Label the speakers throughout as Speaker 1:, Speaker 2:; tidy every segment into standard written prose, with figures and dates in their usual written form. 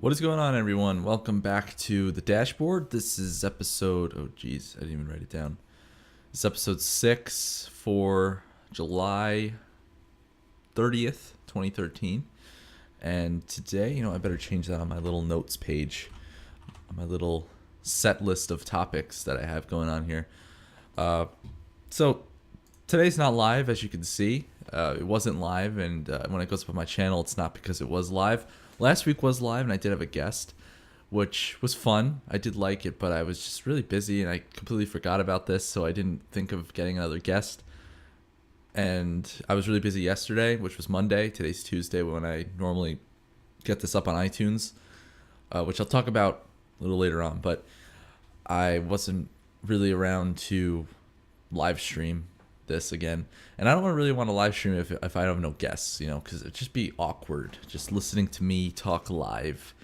Speaker 1: What is going on, everyone? Welcome back to the Dashboard. This is episode, oh geez, I didn't even write it down. It's episode 6 for July 30th, 2013. And today, I better change that on my little notes page, on my little set list of topics that I have going on here. So today's not live, as you can see. It wasn't live, and when it goes up on my channel, it's not because it was live. Last week was live, and I did have a guest, which was fun. I did like it, but I was just really busy, and I completely forgot about this, so I didn't think of getting another guest. And I was really busy yesterday, which was Monday. Today's Tuesday, when I normally get this up on iTunes, which I'll talk about a little later on. But I wasn't really around to live stream this again, and I don't really want to live stream if I have no guests, because it'd just be awkward just listening to me talk live,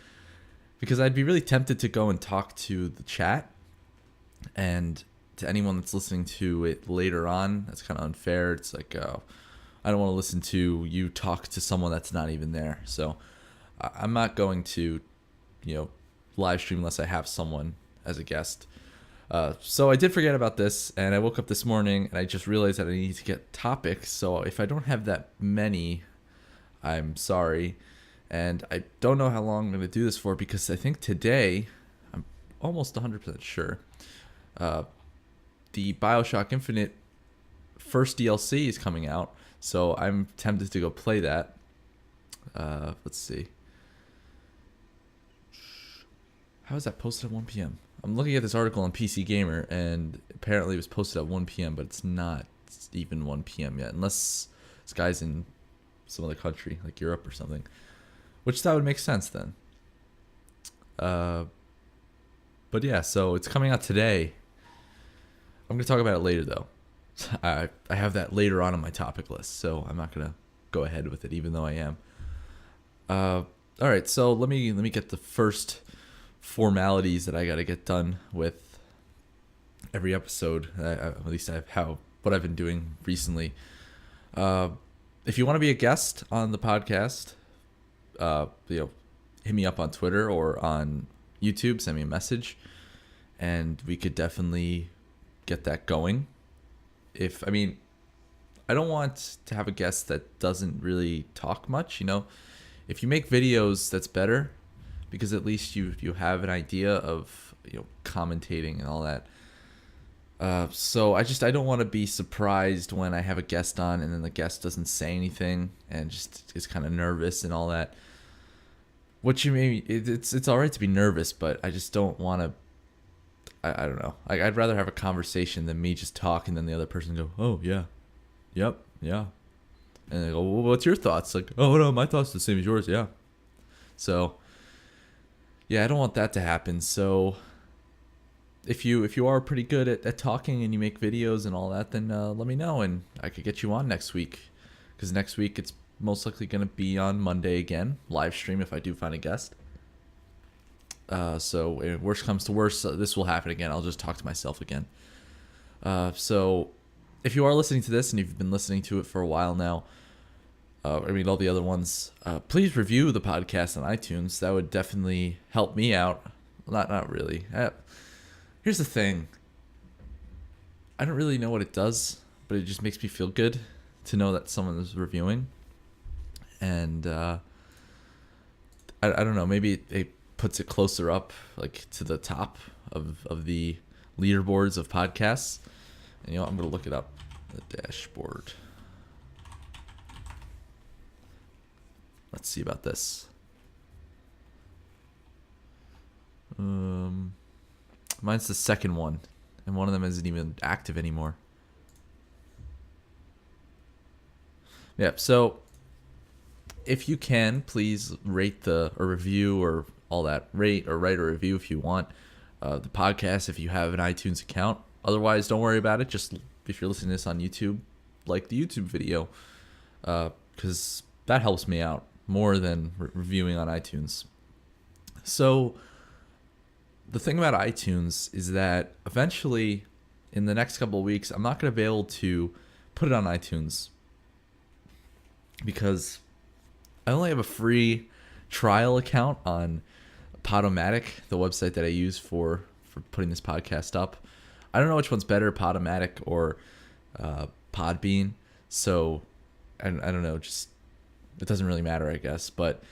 Speaker 1: because I'd be really tempted to go and talk to the chat, and to anyone that's listening to it later on, that's kind of unfair. It's like, I don't want to listen to you talk to someone that's not even there. So I'm not going to live stream unless I have someone as a guest. So I did forget about this, and I woke up this morning and I just realized that I need to get topics. So if I don't have that many, I'm sorry. And I don't know how long I'm going to do this for, because I think today, I'm almost 100% sure, the BioShock Infinite first DLC is coming out. So I'm tempted to go play that. Let's see. How is that posted at 1 p.m.? I'm looking at this article on PC Gamer, and apparently it was posted at 1 p.m., but it's not even 1 p.m. yet, unless this guy's in some other country, like Europe or something, which that would make sense then. But yeah, so it's coming out today. I'm going to talk about it later, though. I have that later on my topic list, so I'm not going to go ahead with it, even though I am. All right, so let me get the first formalities that I got to get done with every episode. At least what I've been doing recently. If you want to be a guest on the podcast, hit me up on Twitter or on YouTube. Send me a message, and we could definitely get that going. I don't want to have a guest that doesn't really talk much. If you make videos, that's better, because at least you have an idea of commentating and all that. So I don't want to be surprised when I have a guest on and then the guest doesn't say anything and just is kind of nervous and all that. It's all right to be nervous, but I just don't want to. I don't know. I'd rather have a conversation than me just talk and then the other person go, "Oh yeah, yep, yeah," and they go, "Well, what's your thoughts?" Like, "Oh no, my thoughts are the same as yours." Yeah. So yeah, I don't want that to happen. So if you are pretty good at talking and you make videos and all that, then let me know, and I could get you on next week. Because next week it's most likely going to be on Monday again, live stream if I do find a guest. So if worst comes to worst, this will happen again. I'll just talk to myself again. So if you are listening to this and you've been listening to it for a while now, all the other ones, please review the podcast on iTunes. That would definitely help me out. Not really. Here's the thing. I don't really know what it does, but it just makes me feel good to know that someone is reviewing. And I don't know, maybe it puts it closer up, like to the top of the leaderboards of podcasts. And I'm going to look it up. The Dashboard. Let's see about this. Mine's the second one, and one of them isn't even active anymore. Yeah, so if you can, please rate or review or all that. Rate or write a review if you want. The podcast, if you have an iTunes account. Otherwise, don't worry about it. Just if you're listening to this on YouTube, like the YouTube video, because that helps me out more than reviewing on iTunes. So the thing about iTunes is that eventually in the next couple of weeks, I'm not going to be able to put it on iTunes because I only have a free trial account on Podomatic, the website that I use for putting this podcast up. I don't know which one's better, Podomatic or Podbean. So I don't know. Just it doesn't really matter, I guess. But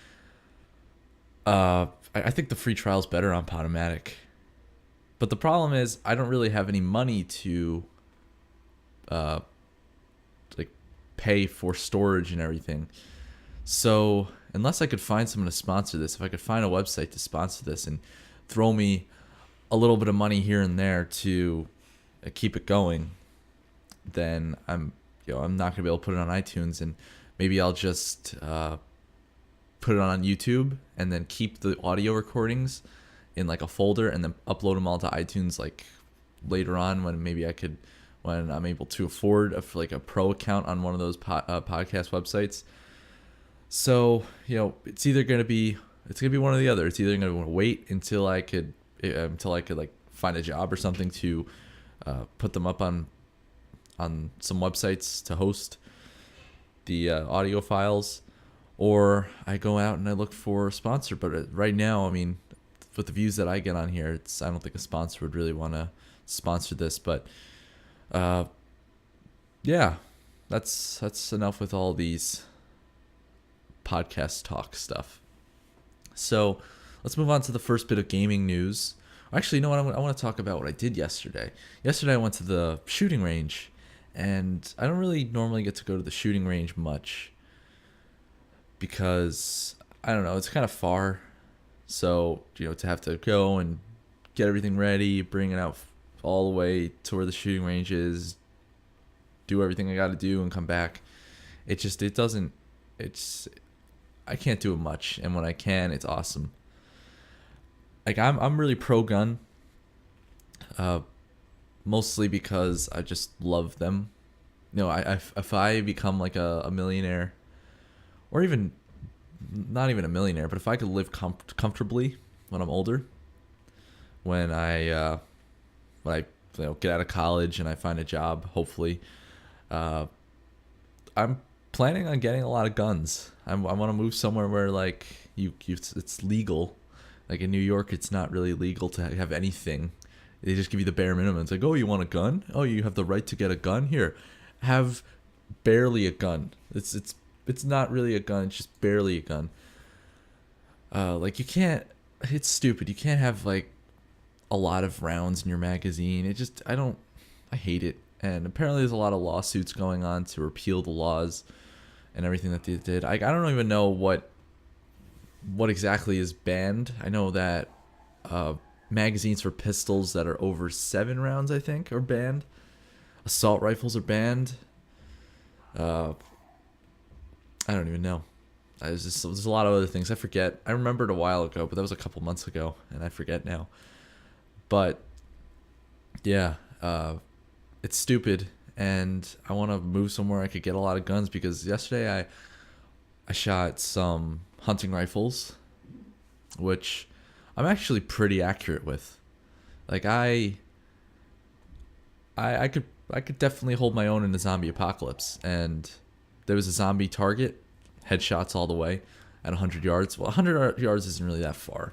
Speaker 1: I think the free trial is better on Podomatic. But the problem is I don't really have any money to like pay for storage and everything. So unless I could find someone to sponsor this, if I could find a website to sponsor this and throw me a little bit of money here and there to keep it going, then I'm not gonna be able to put it on iTunes, and maybe I'll just put it on YouTube and then keep the audio recordings in like a folder and then upload them all to iTunes like later on when I'm able to afford a pro account on one of those podcast websites. So it's gonna be one or the other. It's either gonna wait until I could like find a job or something to put them up on some websites to host the audio files, or I go out and I look for a sponsor. But right now, I mean, with the views that I get on here, I don't think a sponsor would really want to sponsor this. But yeah, that's enough with all these podcast talk stuff. So let's move on to the first bit of gaming news. Actually, you know what? I want to talk about what I did yesterday. Yesterday, I went to the shooting range, and I don't really normally get to go to the shooting range much because, I don't know, it's kind of far. So, to have to go and get everything ready, bring it out all the way to where the shooting range is, do everything I got to do and come back. I can't do it much. And when I can, it's awesome. Like I'm really pro gun, mostly because I just love them. If I become like a millionaire, or even not even a millionaire, but if I could live comfortably when I'm older, when I get out of college and I find a job, hopefully, I'm planning on getting a lot of guns. I want to move somewhere where like it's legal. Like in New York, it's not really legal to have anything. They just give you the bare minimum. It's like, oh, you want a gun? Oh, you have the right to get a gun? Here, have barely a gun. It's not really a gun. It's just barely a gun. Like you can't. It's stupid. You can't have like a lot of rounds in your magazine. I hate it. And apparently, there's a lot of lawsuits going on to repeal the laws and everything that they did. I don't even know what exactly is banned. I know that magazines for pistols that are over 7 rounds, I think, are banned. Assault rifles are banned. I don't even know. There's a lot of other things. I forget. I remembered a while ago, but that was a couple months ago, and I forget now. But yeah, it's stupid, and I want to move somewhere I could get a lot of guns, because yesterday I shot some hunting rifles, which I'm actually pretty accurate with. Like I could definitely hold my own in a zombie apocalypse, and there was a zombie target, headshots all the way at 100 yards. Well, 100 yards isn't really that far,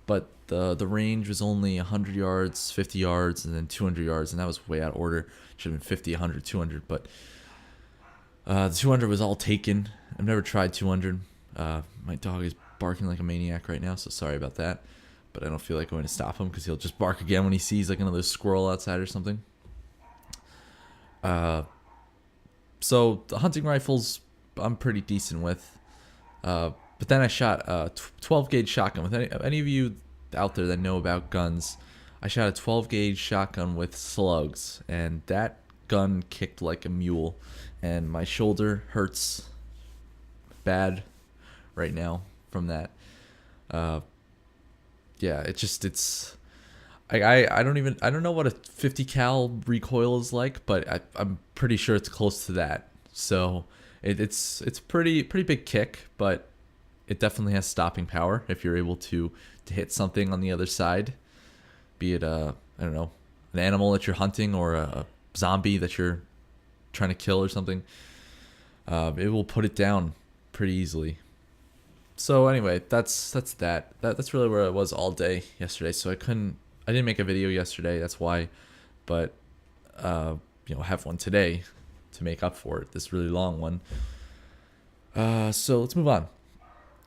Speaker 1: but the range was only 100 yards, 50 yards, and then 200 yards, and that was way out of order. Should have been 50, 100, 200, but the 200 was all taken. I've never tried 200. My dog is barking like a maniac right now, so sorry about that. But I don't feel like going to stop him because he'll just bark again when he sees like another squirrel outside or something. So the hunting rifles I'm pretty decent with. But then I shot a 12 gauge shotgun. With any of you out there that know about guns, I shot a 12 gauge shotgun with slugs, and that gun kicked like a mule, and my shoulder hurts bad right now from that. Yeah, I don't know what a 50 cal recoil is like, but I'm pretty sure it's close to that. So it's pretty big kick, but it definitely has stopping power if you're able to hit something on the other side, be it I don't know, an animal that you're hunting or a zombie that you're trying to kill or something. It will put it down pretty easily. So anyway, that's really where I was all day yesterday. So I didn't make a video yesterday. That's why, but I have one today to make up for it. This really long one. So let's move on.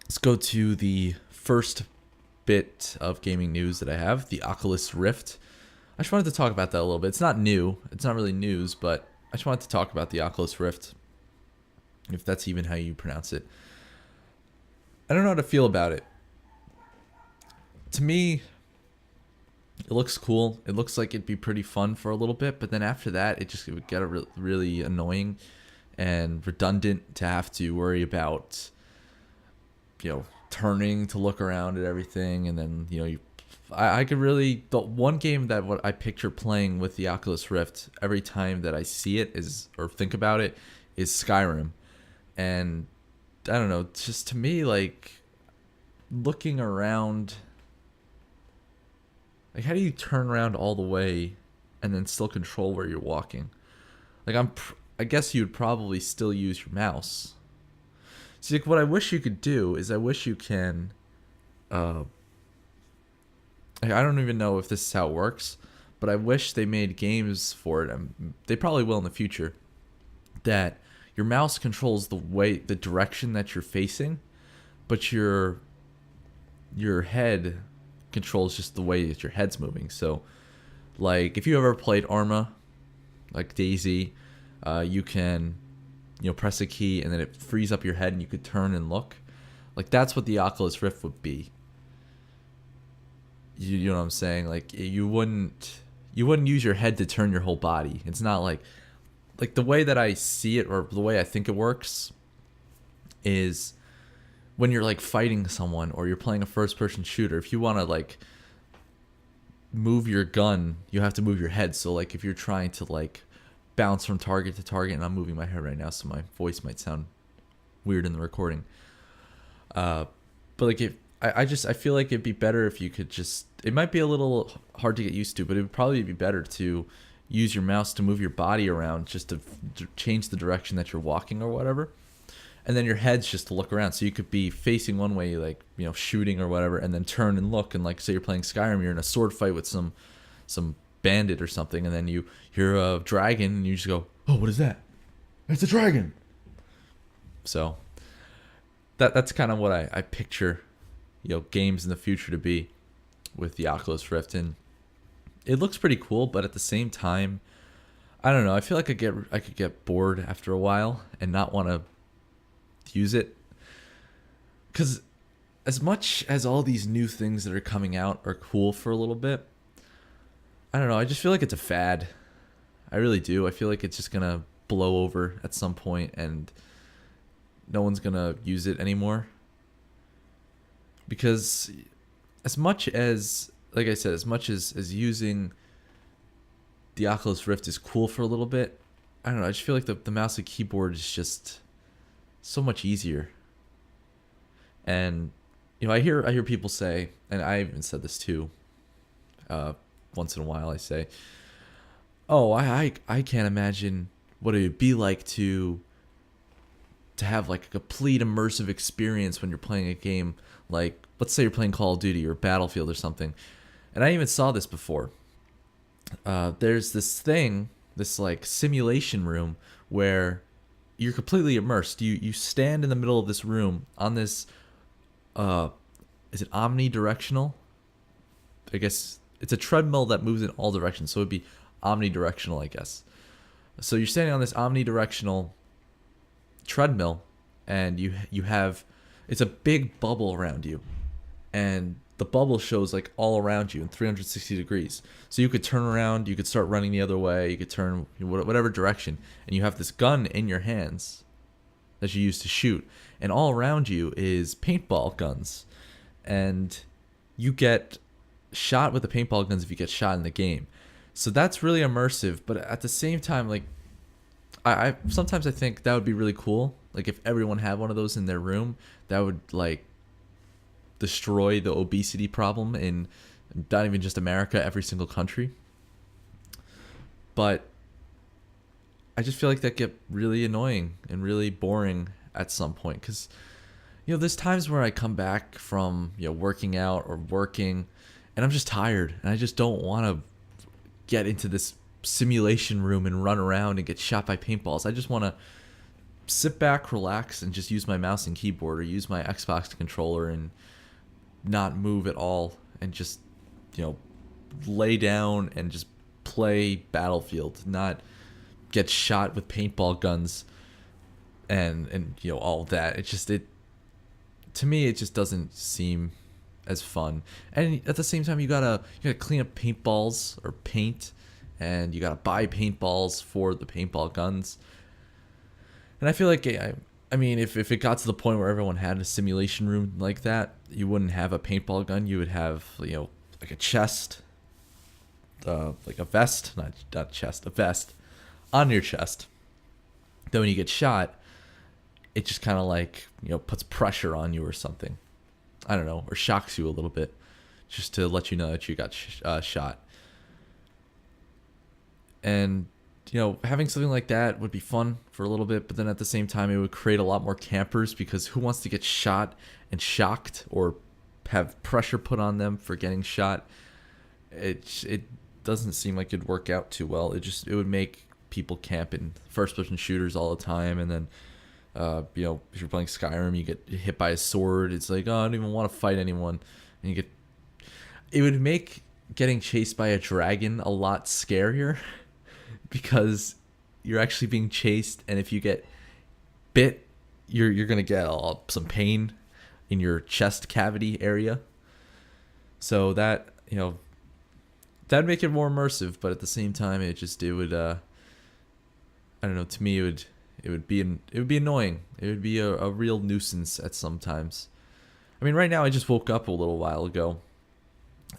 Speaker 1: Let's go to the first bit of gaming news that I have, the Oculus Rift. I just wanted to talk about that a little bit. It's not new. It's not really news, but I just wanted to talk about the Oculus Rift, if that's even how you pronounce it. I don't know how to feel about it. To me, it looks cool. It looks like it'd be pretty fun for a little bit, but then after that, it would get really annoying and redundant to have to worry about, turning to look around at everything, and then I could really, the one game that what I picture playing with the Oculus Rift every time that I see it or think about it is Skyrim, and I don't know, just to me, like, looking around, like, how do you turn around all the way and then still control where you're walking? Like, I guess you'd probably still use your mouse. See, like, what I wish you could do is I wish you can, I don't even know if this is how it works, but I wish they made games for it, and they probably will in the future, that your mouse controls the direction that you're facing, but your head controls just the way that your head's moving. So, like, if you ever played Arma, like DayZ, you can, press a key and then it frees up your head and you could turn and look. Like, that's what the Oculus Rift would be. You know what I'm saying? Like, you wouldn't use your head to turn your whole body. It's not like the way that I see it, or the way I think it works, is when you're like fighting someone or you're playing a first person shooter, if you want to like move your gun, you have to move your head. So like if you're trying to like bounce from target to target, and I'm moving my head right now, so my voice might sound weird in the recording. But like I feel like it'd be better if you could just, it might be a little hard to get used to, but it would probably be better to use your mouse to move your body around, just to change the direction that you're walking or whatever. And then your head's just to look around. So you could be facing one way, like, shooting or whatever, and then turn and look. And like, say you're playing Skyrim, you're in a sword fight with some bandit or something, and then you hear a dragon, and you just go, "Oh, what is that? It's a dragon." So that's kind of what I picture, games in the future to be with the Oculus Rift, and it looks pretty cool. But at the same time, I don't know. I feel like I could get bored after a while and not want to use it, because as much as all these new things that are coming out are cool for a little bit, I don't know, I just feel like it's a fad. I really do. I feel like it's just gonna blow over at some point and no one's gonna use it anymore, because as much as, like I said, as much as using the Oculus Rift is cool for a little bit, I don't know, I just feel like the mouse and keyboard is just so much easier. And I hear people say, and I even said this too, once in a while I say, "Oh, I can't imagine what it would be like to have like a complete immersive experience when you're playing a game, like let's say you're playing Call of Duty or Battlefield or something." And I even saw this before. There's this like simulation room where you're completely immersed. You stand in the middle of this room on this, is it omnidirectional? I guess it's a treadmill that moves in all directions, so it'd be omnidirectional, I guess. So you're standing on this omnidirectional treadmill, and you have, it's a big bubble around you, and the bubble shows like all around you in 360 degrees. So you could turn around, you could start running the other way, you could turn whatever direction, and you have this gun in your hands that you use to shoot, and all around you is paintball guns, and you get shot with the paintball guns if you get shot in the game. So that's really immersive, but at the same time, like, I sometimes I think that would be really cool. Like if everyone had one of those in their room, that would like destroy the obesity problem in not even just America, every single country. But I just feel like that get really annoying and really boring at some point, because There's times where I come back from, working out or working, and I'm just tired, and I just don't want to get into this simulation room and run around and get shot by paintballs. I just want to sit back, relax, and just use my mouse and keyboard or use my Xbox controller and not move at all and just, lay down and just play Battlefield, not get shot with paintball guns and all that. It to me it just doesn't seem as fun. And at the same time, you gotta clean up paintballs or paint, and you gotta buy paintballs for the paintball guns. And I feel like I mean, if it got to the point where everyone had a simulation room like that, you wouldn't have a paintball gun. You would have like a chest, like a vest, not chest, a vest on your chest. Then when you get shot, it just kind of like puts pressure on you or something. I don't know, or shocks you a little bit, just to let you know that you got shot. And having something like that would be fun for a little bit, but then at the same time, it would create a lot more campers, because who wants to get shot and shocked or have pressure put on them for getting shot? It doesn't seem like it'd work out too well. It would make people camp in first-person shooters all the time, and then if you're playing Skyrim, you get hit by a sword. It's like, oh, I don't even want to fight anyone, and it would make getting chased by a dragon a lot scarier, because you're actually being chased, and if you get bit, you're gonna get some pain in your chest cavity area. So that that'd make it more immersive, but at the same time, it would I don't know. To me, it would be annoying. It would be a real nuisance at some times. I mean, right now I just woke up a little while ago,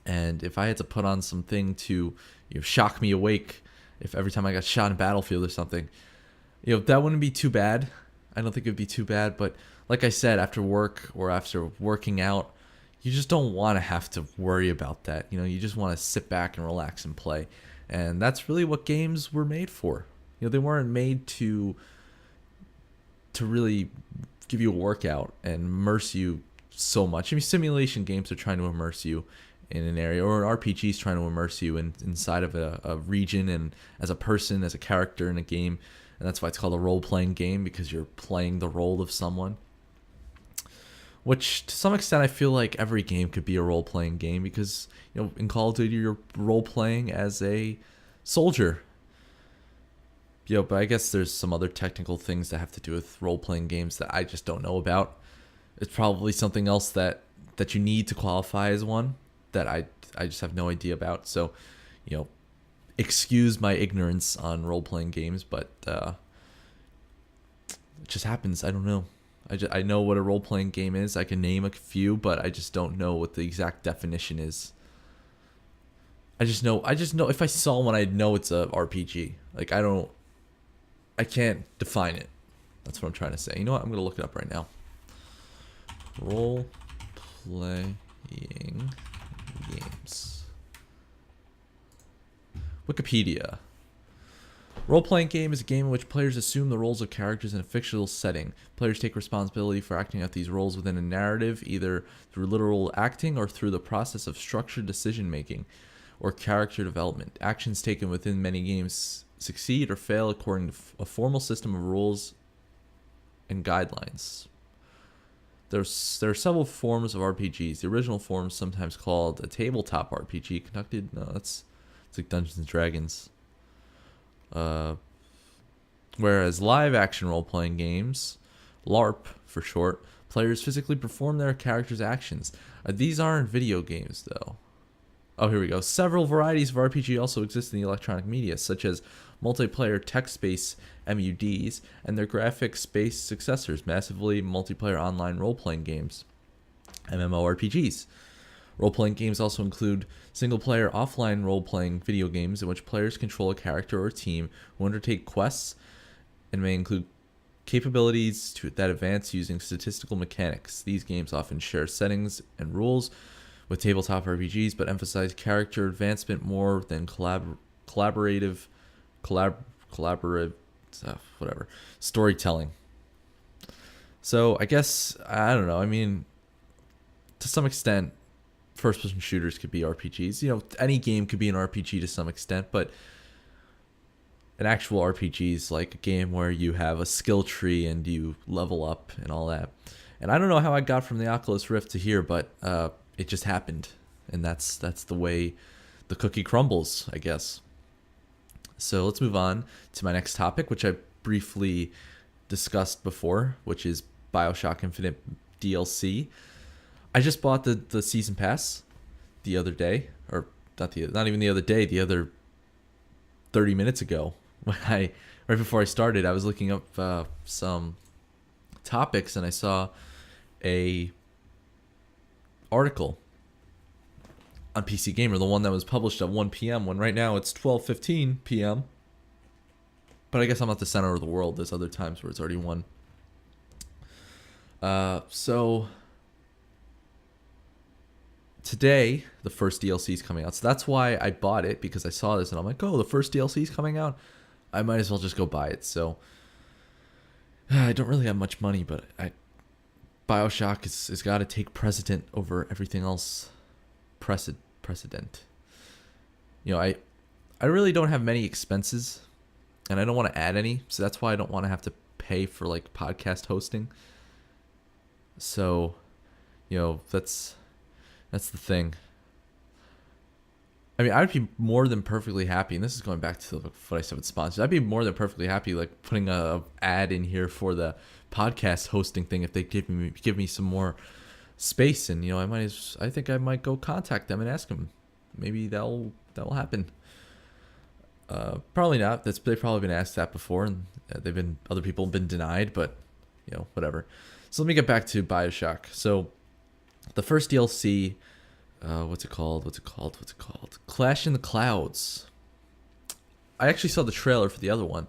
Speaker 1: and if I had to put on something to shock me awake, if every time I got shot in Battlefield or something, that wouldn't be too bad. I don't think it would be too bad. But like I said, after work or after working out, you just don't want to have to worry about that. You just want to sit back and relax and play. And that's really what games were made for. They weren't made to really give you a workout and immerse you so much. I mean, simulation games are trying to immerse you in an area, or an RPG is trying to immerse you inside of a region and as a person, as a character in a game. And that's why it's called a role-playing game, because you're playing the role of someone. Which, to some extent, I feel like every game could be a role-playing game, because in Call of Duty, you're role-playing as a soldier. But I guess there's some other technical things that have to do with role-playing games that I just don't know about. It's probably something else that you need to qualify as one that I just have no idea about. So, excuse my ignorance on role-playing games, but it just happens. I don't know. I know what a role-playing game is. I can name a few, but I just don't know what the exact definition is. I just know if I saw one, I'd know it's a RPG. Like, I can't define it. That's what I'm trying to say. You know what? I'm going to look it up right now. Role-playing games. Wikipedia. Role-playing game is a game in which players assume the roles of characters in a fictional setting. Players take responsibility for acting out these roles within a narrative, either through literal acting or through the process of structured decision-making or character development. Actions taken within many games succeed or fail according to a formal system of rules and guidelines. There are several forms of RPGs. The original form is sometimes called a tabletop RPG, conducted. No, it's like Dungeons and Dragons. Whereas live action role playing games, LARP for short, players physically perform their characters' actions. These aren't video games though. Oh, here we go. Several varieties of RPG also exist in the electronic media, such as multiplayer text-based MUDs and their graphics-based successors, massively multiplayer online role-playing games, MMORPGs. Role-playing games also include single-player offline role-playing video games in which players control a character or team who undertake quests and may include capabilities that advance using statistical mechanics. These games often share settings and rules with tabletop RPGs, but emphasize character advancement more than collaborative storytelling. So I guess, I don't know. I mean, to some extent, first-person shooters could be RPGs. Any game could be an RPG to some extent, but an actual RPG is like a game where you have a skill tree and you level up and all that. And I don't know how I got from the Oculus Rift to here, but it just happened, and that's the way the cookie crumbles, I guess. So let's move on to my next topic, which I briefly discussed before, which is BioShock Infinite DLC. I just bought the season pass the other day, or not even the other day, the other 30 minutes ago. Right before I started, I was looking up some topics, and I saw a article on PC Gamer, the one that was published at 1 p.m. when right now it's 12:15 p.m. But I guess I'm not the center of the world. There's other times where it's already 1. So today the first DLC is coming out. So that's why I bought it, because I saw this and I'm like, oh, the first DLC is coming out. I might as well just go buy it. So I don't really have much money, but BioShock is got to take precedent over everything else. Precedent. I really don't have many expenses, and I don't want to add any, so that's why I don't want to have to pay for like podcast hosting. So, that's the thing. I mean, I'd be more than perfectly happy, and this is going back to what I said with sponsors. I'd be more than perfectly happy like putting a ad in here for the podcast hosting thing if they give me some more space, and I think I might go contact them and ask them. Maybe that'll happen. Probably not. They've probably been asked that before, and other people have been denied, but whatever. So let me get back to BioShock. So the first DLC, what's it called? Clash in the Clouds. I actually saw the trailer for the other one,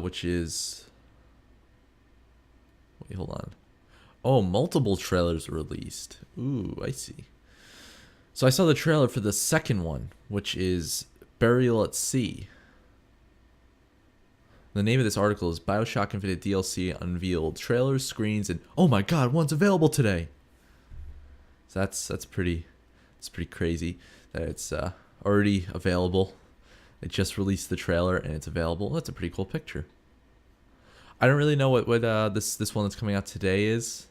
Speaker 1: which is, wait, hold on. Oh, multiple trailers released. Ooh, I see. So I saw the trailer for the second one, which is Burial at Sea. The name of this article is BioShock Infinite DLC unveiled. Trailers, screens, and oh my god, one's available today. So that's pretty crazy that it's already available. It just released the trailer and it's available. That's a pretty cool picture. I don't really know what this one that's coming out today is.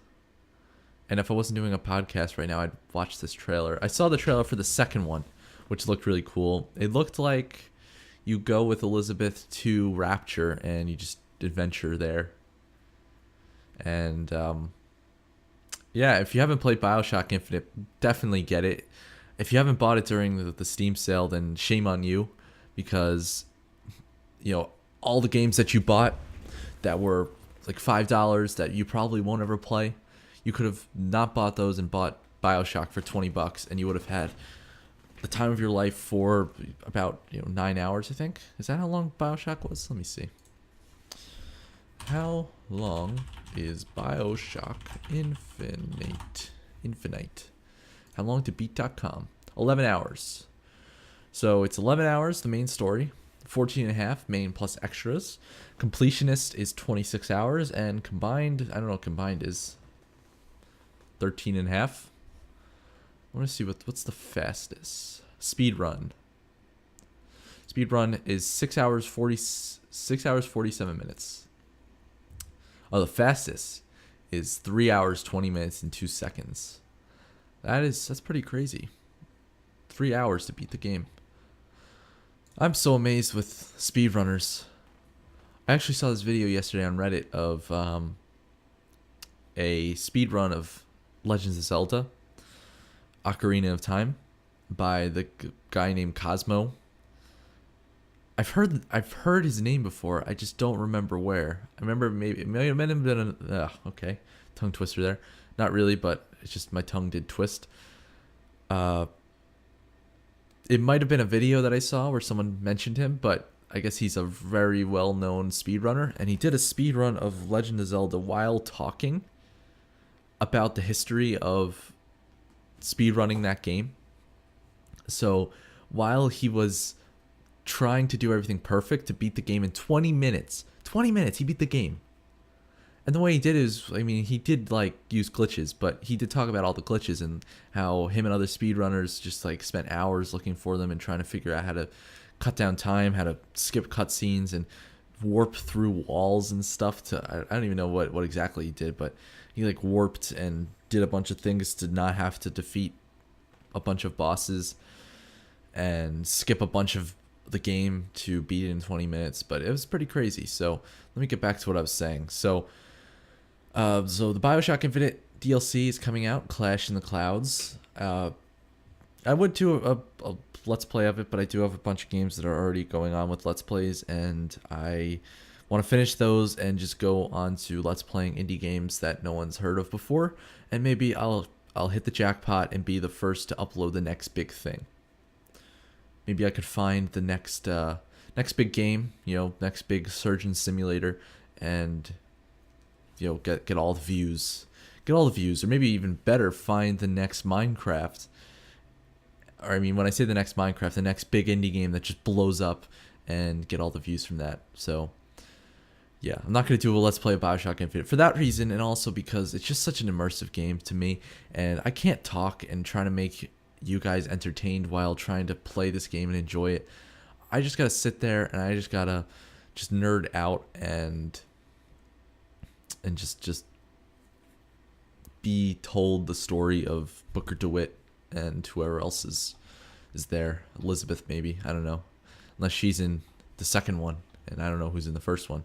Speaker 1: And if I wasn't doing a podcast right now, I'd watch this trailer. I saw the trailer for the second one, which looked really cool. It looked like you go with Elizabeth to Rapture and you just adventure there. And yeah, if you haven't played BioShock Infinite, definitely get it. If you haven't bought it during the Steam sale, then shame on you, because all the games that you bought that were like $5 that you probably won't ever play, you could have not bought those and bought BioShock for $20, and you would have had the time of your life for about 9 hours, I think. Is that how long BioShock was? Let me see. How long is BioShock Infinite? How long to beat.com? 11 hours. So it's 11 hours, the main story. 14 and a half main plus extras. Completionist is 26 hours, and combined, I don't know what combined is. 13 and a half. I want to see what's the fastest. Speedrun. Speedrun is 6 hours 47 minutes. Oh, the fastest is 3 hours 20 minutes and 2 seconds. That's pretty crazy. 3 hours to beat the game. I'm so amazed with speedrunners. I actually saw this video yesterday on Reddit of a speedrun of Legends of Zelda Ocarina of Time by the guy named Cosmo. I've heard his name before. I just don't remember where. I remember maybe it may have been okay, tongue twister there. Not really, but it's just my tongue did twist. It might have been a video that I saw where someone mentioned him, but I guess he's a very well-known speedrunner, and he did a speedrun of Legend of Zelda while talking about the history of speedrunning that game. So while he was trying to do everything perfect to beat the game in 20 minutes, he beat the game. And the way he did is, I mean, he did like use glitches, but he did talk about all the glitches and how him and other speedrunners just like spent hours looking for them and trying to figure out how to cut down time, how to skip cutscenes and warp through walls and stuff. I don't even know what exactly he did, but he like warped and did a bunch of things to not have to defeat a bunch of bosses and skip a bunch of the game to beat it in 20 minutes. But it was pretty crazy. So let me get back to what I was saying. So the BioShock Infinite DLC is coming out, Clash in the Clouds. I would do a Let's Play of it, but I do have a bunch of games that are already going on with Let's Plays, and I want to finish those and just go on to Let's Playing indie games that no one's heard of before, and maybe I'll hit the jackpot and be the first to upload the next big thing. Maybe I could find the next big game, next big surgeon simulator, and get all the views, or maybe even better, find the next Minecraft. Or I mean, when I say the next Minecraft, the next big indie game that just blows up, and get all the views from that. So yeah, I'm not going to do a Let's Play of BioShock Infinite for that reason, and also because it's just such an immersive game to me, and I can't talk and try to make you guys entertained while trying to play this game and enjoy it. I just got to sit there, and I just got to just nerd out and just be told the story of Booker DeWitt and whoever else is there. Elizabeth, maybe. I don't know. Unless she's in the second one, and I don't know who's in the first one.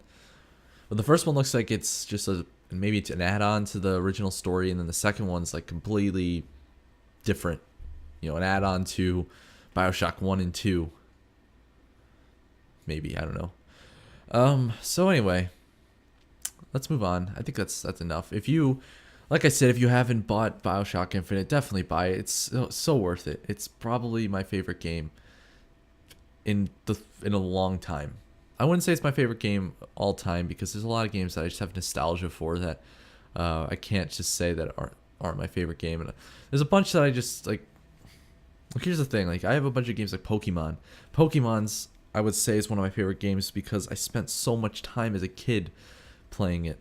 Speaker 1: But the first one looks like it's just maybe it's an add-on to the original story, and then the second one's like completely different. An add-on to BioShock 1 and 2. Maybe, I don't know. So anyway, let's move on. I think that's enough. Like I said, if you haven't bought BioShock Infinite, definitely buy it. It's so worth it. It's probably my favorite game in a long time. I wouldn't say it's my favorite game all time, because there's a lot of games that I just have nostalgia for that I can't just say that aren't my favorite game. And there's a bunch that I just like. Here's the thing, like I have a bunch of games like Pokemon. Pokemon's, I would say, is one of my favorite games because I spent so much time as a kid playing it.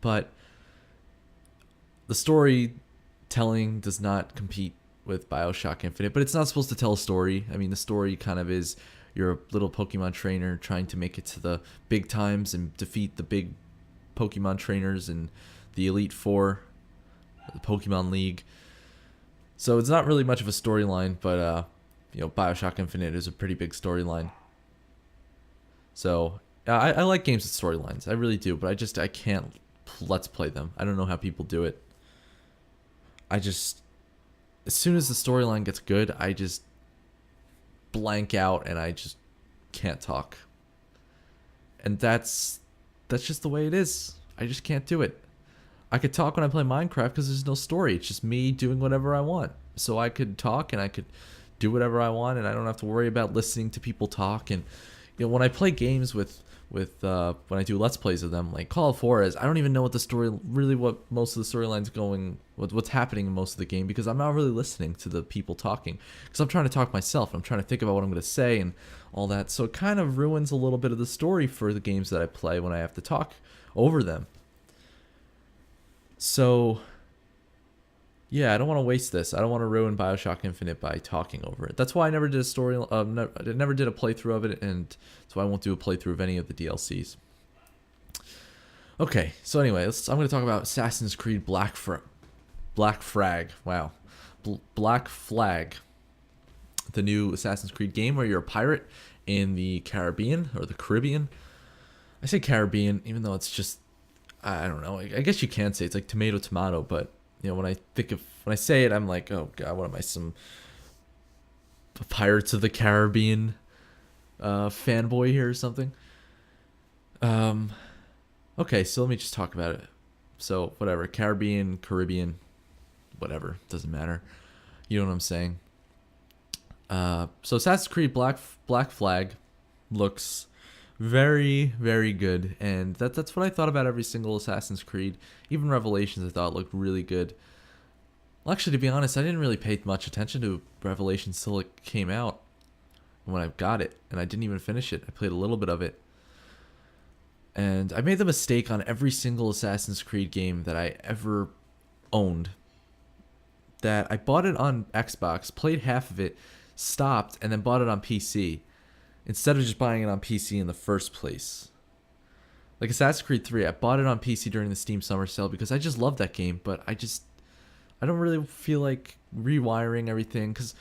Speaker 1: But the storytelling does not compete with BioShock Infinite, but it's not supposed to tell a story. I mean, the story kind of is you're a little Pokemon trainer trying to make it to the big times and defeat the big Pokemon trainers and the Elite Four, the Pokemon League. So it's not really much of a storyline, but BioShock Infinite is a pretty big storyline. So I like games with storylines, I really do, but I can't Let's Play them. I don't know how people do it. As soon as the storyline gets good, I just blank out and I just can't talk. And that's just the way it is. I just can't do it. I could talk when I play Minecraft because there's no story. It's just me doing whatever I want. So I could talk and I could do whatever I want, and I don't have to worry about listening to people talk. And when I play games with when I do Let's Plays of them, like Call of Juarez, I don't even know what most of the storyline's going, what's happening in most of the game, because I'm not really listening to the people talking, because I'm trying to talk myself. I'm trying to think about what I'm going to say and all that. So it kind of ruins a little bit of the story for the games that I play when I have to talk over them. So yeah, I don't want to waste this. I don't want to ruin BioShock Infinite by talking over it. That's why I never did a story. I never did a playthrough of it, and that's why I won't do a playthrough of any of the DLCs. Okay, so anyway, I'm going to talk about Assassin's Creed Black Flag. Wow, Black Flag, the new Assassin's Creed game where you're a pirate in the Caribbean or the Caribbean. I say Caribbean, even though it's just, I don't know. I guess you can say it's like tomato, but when I say it, I'm like, oh god, what am I, some Pirates of the Caribbean fanboy here or something? Okay, so let me just talk about it. So whatever, Caribbean, whatever, doesn't matter. You know what I'm saying? So Assassin's Creed Black Flag looks very, very good, and that's what I thought about every single Assassin's Creed. Even Revelations I thought looked really good. Well, actually, to be honest, I didn't really pay much attention to Revelations till it came out, when I got it, and I didn't even finish it. I played a little bit of it. And I made the mistake on every single Assassin's Creed game that I ever owned that I bought it on Xbox, played half of it, stopped, and then bought it on PC instead of just buying it on PC in the first place. Like Assassin's Creed 3, I bought it on PC during the Steam Summer Sale because I just love that game, but I don't really feel like rewiring everything because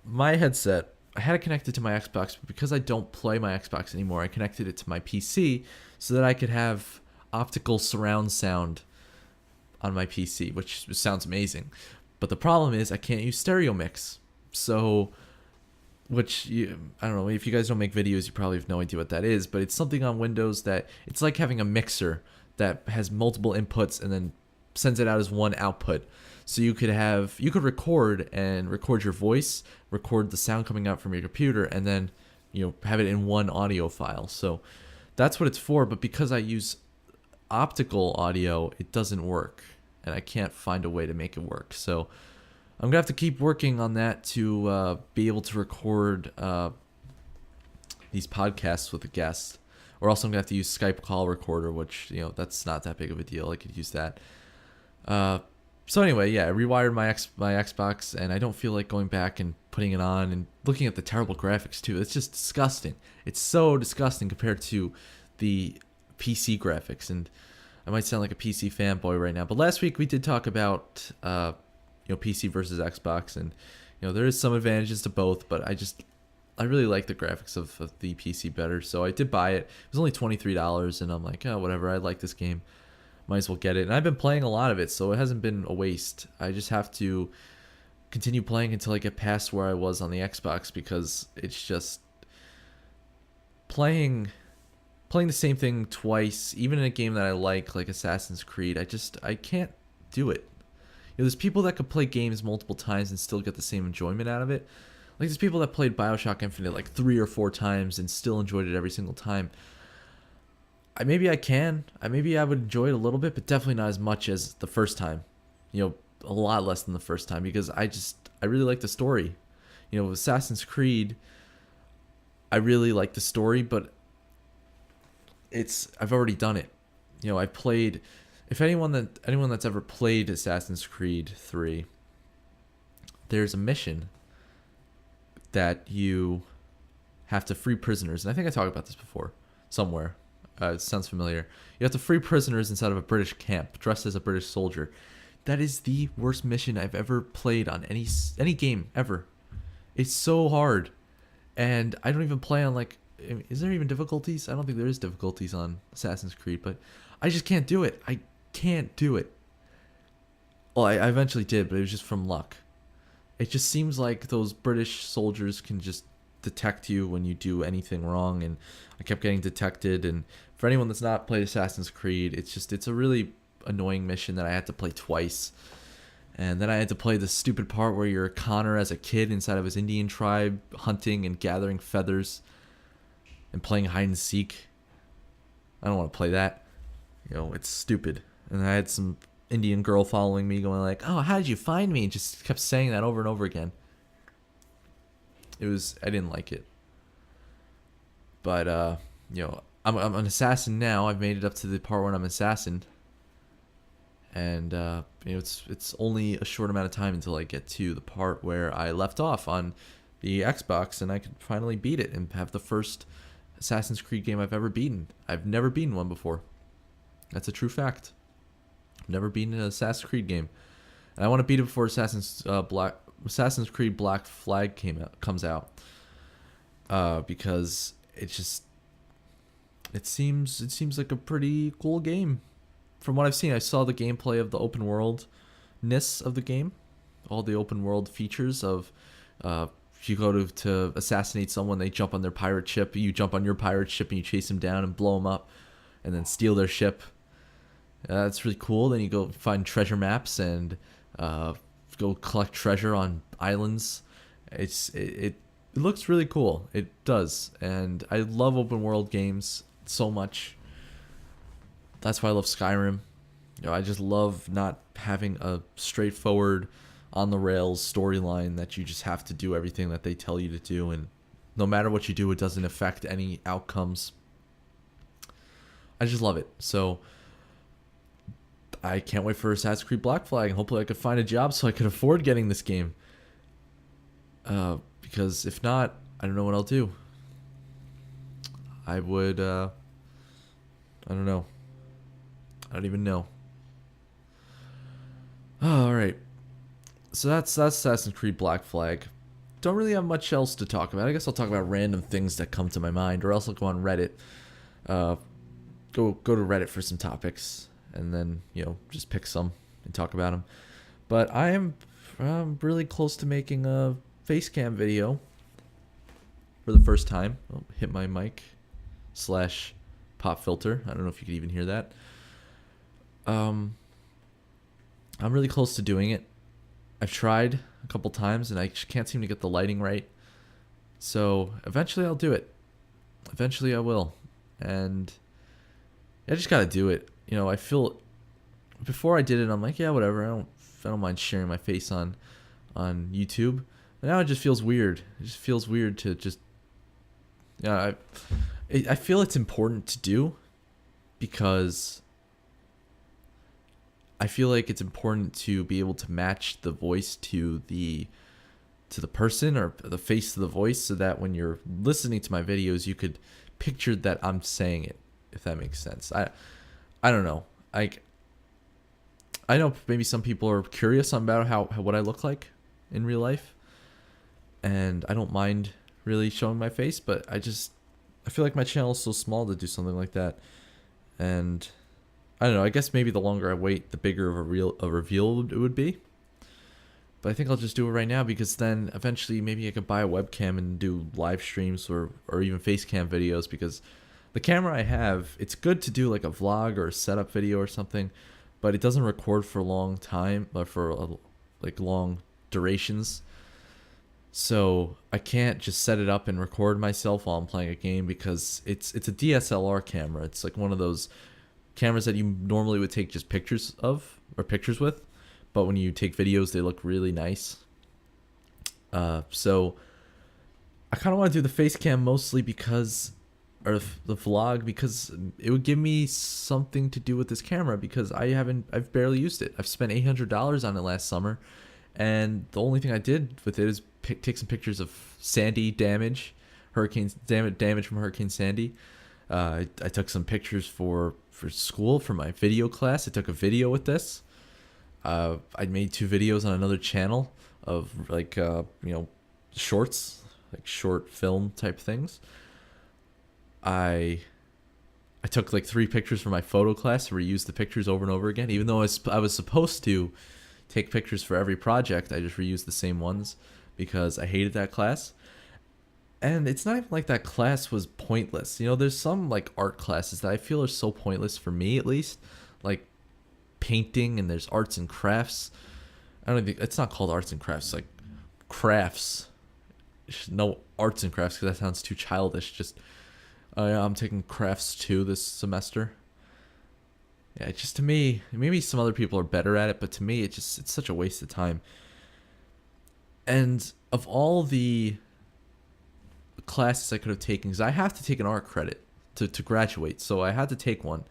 Speaker 1: my headset, I had it connected to my Xbox, but because I don't play my Xbox anymore, I connected it to my PC so that I could have optical surround sound on my PC, which sounds amazing. But the problem is I can't use stereo mix. So, I don't know, if you guys don't make videos, you probably have no idea what that is, but it's something on Windows that it's like having a mixer that has multiple inputs and then sends it out as one output. So you could record your voice, record the sound coming out from your computer, and then have it in one audio file. So that's what it's for. But because I use optical audio, it doesn't work, and I can't find a way to make it work. So I'm gonna have to keep working on that to be able to record these podcasts with a guest, or else I'm gonna have to use Skype call recorder, which that's not that big of a deal. I could use that. So anyway, yeah, I rewired my Xbox, and I don't feel like going back and putting it on and looking at the terrible graphics too. It's just disgusting. It's so disgusting compared to the PC graphics, and I might sound like a PC fanboy right now. But last week we did talk about PC versus Xbox, and there is some advantages to both, but I really like the graphics of the PC better, so I did buy it. It was only $23, and I'm like, oh, whatever, I like this game. Might as well get it. And I've been playing a lot of it, so it hasn't been a waste. I just have to continue playing until I get past where I was on the Xbox, because it's just playing the same thing twice, even in a game that I like Assassin's Creed. I can't do it. There's people that could play games multiple times and still get the same enjoyment out of it. Like there's people that played BioShock Infinite like 3 or 4 times and still enjoyed it every single time. Maybe I would enjoy it a little bit, but definitely not as much as the first time. A lot less than the first time, because I really like the story. Assassin's Creed, I really like the story, but I've already done it. I played. If anyone that's ever played Assassin's Creed 3, there's a mission that you have to free prisoners, and I think I talked about this before somewhere. It sounds familiar. You have to free prisoners inside of a British camp, dressed as a British soldier. That is the worst mission I've ever played on any game ever. It's so hard, and I don't even play on is there even difficulties? I don't think there is difficulties on Assassin's Creed, but I just can't do it. I can't do it. Well, I eventually did, but it was just from luck. It just seems like those British soldiers can just detect you when you do anything wrong, and I kept getting detected. And for anyone that's not played Assassin's Creed, it's a really annoying mission that I had to play twice. And then I had to play the stupid part where you're Connor as a kid inside of his Indian tribe, hunting and gathering feathers and playing hide and seek. I don't want to play that. It's stupid. And I had some Indian girl following me going like, oh, how did you find me? And just kept saying that over and over again. I didn't like it. But, I'm an assassin now. I've made it up to the part where I'm an assassin. And, it's only a short amount of time until I get to the part where I left off on the Xbox, and I could finally beat it and have the first Assassin's Creed game I've ever beaten. I've never beaten one before. That's a true fact. I've never beaten an Assassin's Creed game. And I want to beat it before Assassin's Creed Black Flag comes out, because it seems like a pretty cool game. From what I've seen, I saw the gameplay of the open world-ness of the game, all the open world features of if you go to assassinate someone, they jump on their pirate ship, you jump on your pirate ship and you chase them down and blow them up, and then steal their ship. That's really cool. Then you go find treasure maps and go collect treasure on islands. It looks really cool. It does, and I love open world games so much. That's why I love Skyrim. I just love not having a straightforward, on the rails storyline that you just have to do everything that they tell you to do, and no matter what you do, it doesn't affect any outcomes. I just love it. So I can't wait for Assassin's Creed Black Flag, and hopefully I could find a job so I could afford getting this game. Because if not, I don't know what I'll do. I would, I don't know. I don't even know. Oh, all right. So that's Assassin's Creed Black Flag. Don't really have much else to talk about. I guess I'll talk about random things that come to my mind, or else I'll go on Reddit. Go to Reddit for some topics, and then just pick some and talk about them. But I'm really close to making a face cam video for the first time. I'll hit my mic / pop filter. I don't know if you could even hear that. I'm really close to doing it. I've tried a couple times and I can't seem to get the lighting right. So eventually I'll do it. Eventually I will. And I just gotta do it. I feel before I did it, I'm like, yeah, whatever. I don't mind sharing my face on YouTube. But now it just feels weird. It just feels weird to just I feel it's important to do because I feel like it's important to be able to match the voice to the person, or the face to the voice, so that when you're listening to my videos, you could picture that I'm saying it, if that makes sense. I don't know. I know maybe some people are curious about how what I look like in real life, and I don't mind really showing my face, but I feel like my channel is so small to do something like that, and I don't know. I guess maybe the longer I wait, the bigger of a reveal it would be. But I think I'll just do it right now, because then eventually maybe I could buy a webcam and do live streams or even face cam videos, because the camera I have, it's good to do like a vlog or a setup video or something, but it doesn't record for a long time, or for like long durations. So I can't just set it up and record myself while I'm playing a game, because it's a DSLR camera. It's like one of those cameras that you normally would take just pictures of, or pictures with, but when you take videos, they look really nice. So I kind of want to do the face cam mostly because, or the vlog, because it would give me something to do with this camera, because I've barely used it. I've spent $800 on it last summer, and the only thing I did with it is take some pictures of Sandy damage, damage from Hurricane Sandy. I took some pictures for school, for my video class. I took a video with this. I made 2 videos on another channel of like shorts, like short film type things. I took like 3 pictures for my photo class, reused the pictures over and over again. Even though I was supposed to take pictures for every project, I just reused the same ones because I hated that class. And it's not even like that class was pointless. There's some like art classes that I feel are so pointless, for me at least. Like painting, and there's arts and crafts. I don't think it's not called arts and crafts, like crafts. No arts and crafts, because that sounds too childish. Just I'm taking crafts 2 this semester. Yeah, just to me, maybe some other people are better at it, but to me, it's such a waste of time. And of all the classes I could have taken, because I have to take an art credit to graduate, so I had to take one.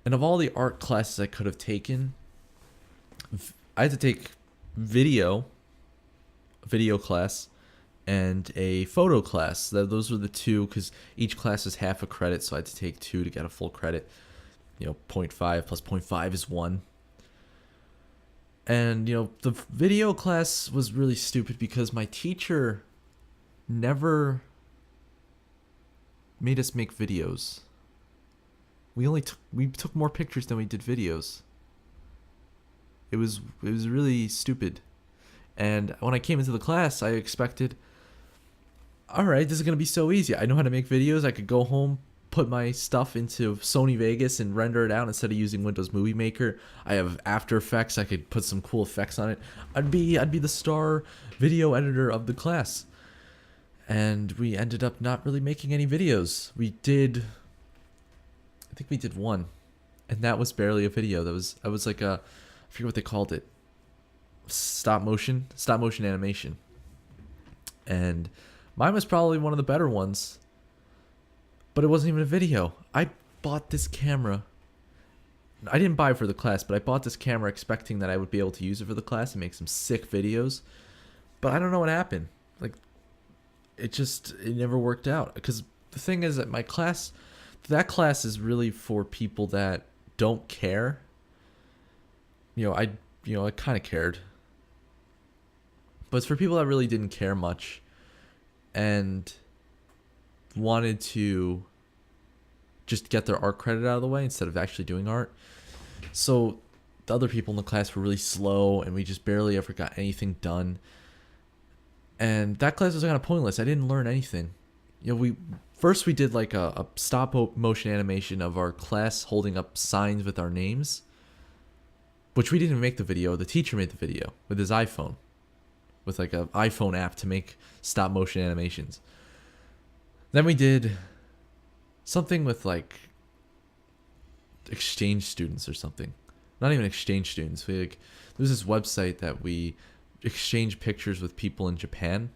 Speaker 1: And of all the art classes I could have taken, I had to take video class and a photo class. Those were the 2, because each class is half a credit, so I had to take 2 to get a full credit. 0.5 plus 0.5 is 1. And the video class was really stupid, because my teacher never made us make videos. We took more pictures than we did videos. It was really stupid. And when I came into the class, I expected, all right, this is going to be so easy. I know how to make videos. I could go home, put my stuff into Sony Vegas and render it out instead of using Windows Movie Maker. I have After Effects. I could put some cool effects on it. I'd be the star video editor of the class. And we ended up not really making any videos. I think we did one, and that was barely a video. I was like I forget what they called it. Stop motion animation. And mine was probably one of the better ones, but it wasn't even a video. I bought this camera. I didn't buy it for the class, but I bought this camera expecting that I would be able to use it for the class and make some sick videos. But I don't know what happened. Like, it never worked out. Because the thing is that that class is really for people that don't care. I kind of cared. But it's for people that really didn't care much and wanted to just get their art credit out of the way instead of actually doing art. So the other people in the class were really slow, and we just barely ever got anything done. And that class was kind of pointless. I didn't learn anything. We did like a stop motion animation of our class holding up signs with our names, which we didn't make the video. The teacher made the video with his iPhone, with like an iPhone app to make stop motion animations. Then we did something with like exchange students or something. Not even exchange students. There's this website that we exchange pictures with people in Japan.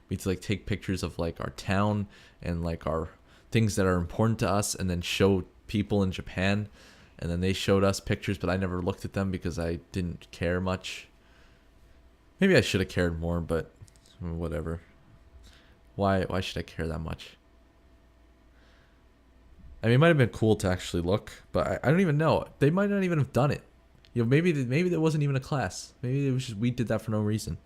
Speaker 1: We had to like take pictures of like our town and like our things that are important to us, and then show people in Japan, and then they showed us pictures, but I never looked at them because I didn't care much. Maybe I should have cared more, but whatever. Why should I care that much? I mean, it might have been cool to actually look, but I don't even know. They might not even have done it. Maybe there wasn't even a class. Maybe it was just we did that for no reason.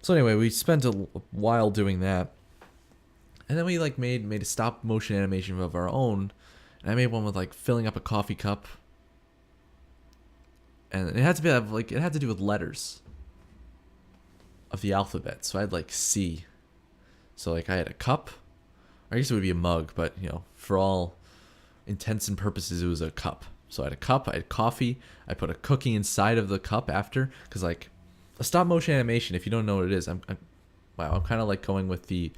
Speaker 1: So anyway, we spent a while doing that, and then we like made a stop motion animation of our own, and I made one with like filling up a coffee cup, and it had to do with letters of the alphabet. So I had like C. So like I had a cup. I guess it would be a mug, but for all intents and purposes, it was a cup. So I had a cup, I had coffee, I put a cookie inside of the cup after, because like a stop motion animation, if you don't know what it is, I'm kind of like going with the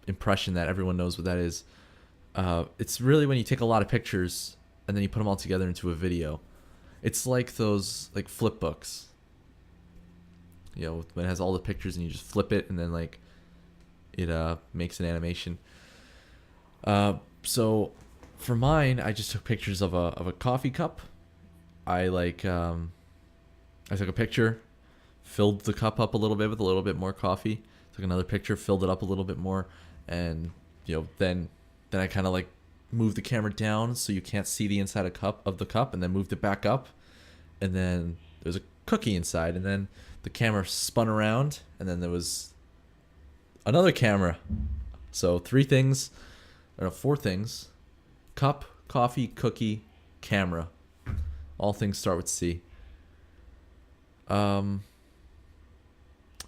Speaker 1: impression that everyone knows what that is. It's really when you take a lot of pictures and then you put them all together into a video. It's like those like flip books. When it has all the pictures and you just flip it and then like it makes an animation. So for mine, I just took pictures of a coffee cup. I took a picture, filled the cup up a little bit with a little bit more coffee. Took another picture, filled it up a little bit more, and then I kind of like moved the camera down so you can't see the inside of the cup, and then moved it back up, and then there's a cookie inside, and then the camera spun around, and then there was another camera. So 4 things: cup, coffee, cookie, camera. All things start with C.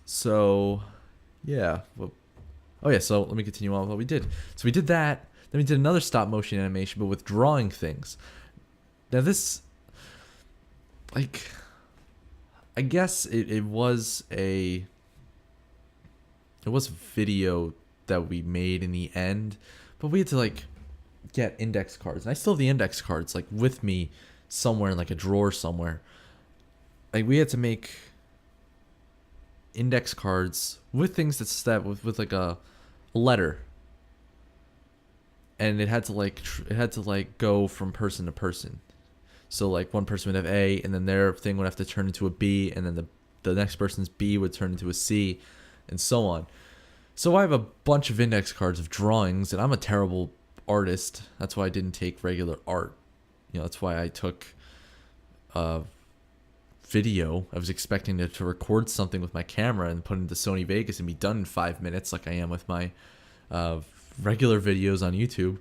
Speaker 1: So yeah. So let me continue on with what we did. So we did that. Then we did another stop motion animation, but with drawing things. Now this, like, I guess it was a video that we made in the end, but we had to like get index cards, and I still have the index cards like with me somewhere in like a drawer somewhere. Like we had to make index cards with things with like a letter, and it had to like go from person to person. So like one person would have A, and then their thing would have to turn into a B, and then the next person's B would turn into a C, and so on. So I have a bunch of index cards of drawings, and I'm a terrible artist. That's why I didn't take regular art. That's why I took video. I was expecting to record something with my camera and put it into Sony Vegas and be done in 5 minutes, like I am with my regular videos on YouTube.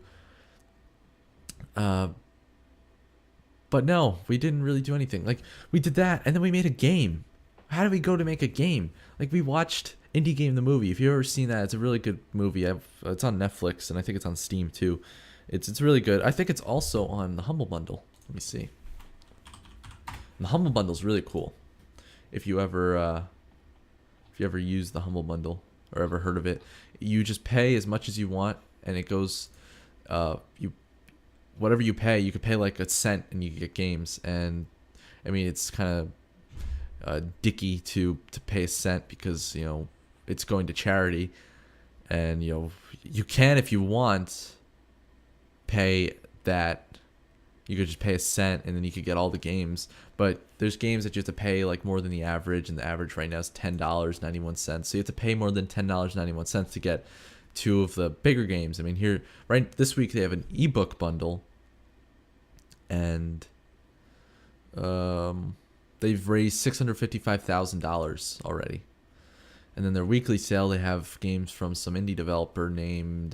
Speaker 1: But no, we didn't really do anything. Like, we did that, and then we made a game. How did we go to make a game? Like, we watched Indie Game the movie. If you've ever seen that, it's a really good movie. It's on Netflix, and I think it's on Steam too. It's really good. I think it's also on the Humble Bundle. Let me see. And the Humble Bundle's really cool. If you ever use the Humble Bundle or ever heard of it, you just pay as much as you want, and it goes. Whatever you pay, you could pay like a cent and you get games. And I mean, it's kind of dicky to pay a cent because it's going to charity, and you can, if you want, pay that. You could just pay a cent and then you could get all the games. But there's games that you have to pay like more than the average, and the average right now is $10.91. So you have to pay more than $10.91 to get two of the bigger games. I mean, here right this week they have an ebook bundle, and they've raised $655,000 already. And then their weekly sale, they have games from some indie developer named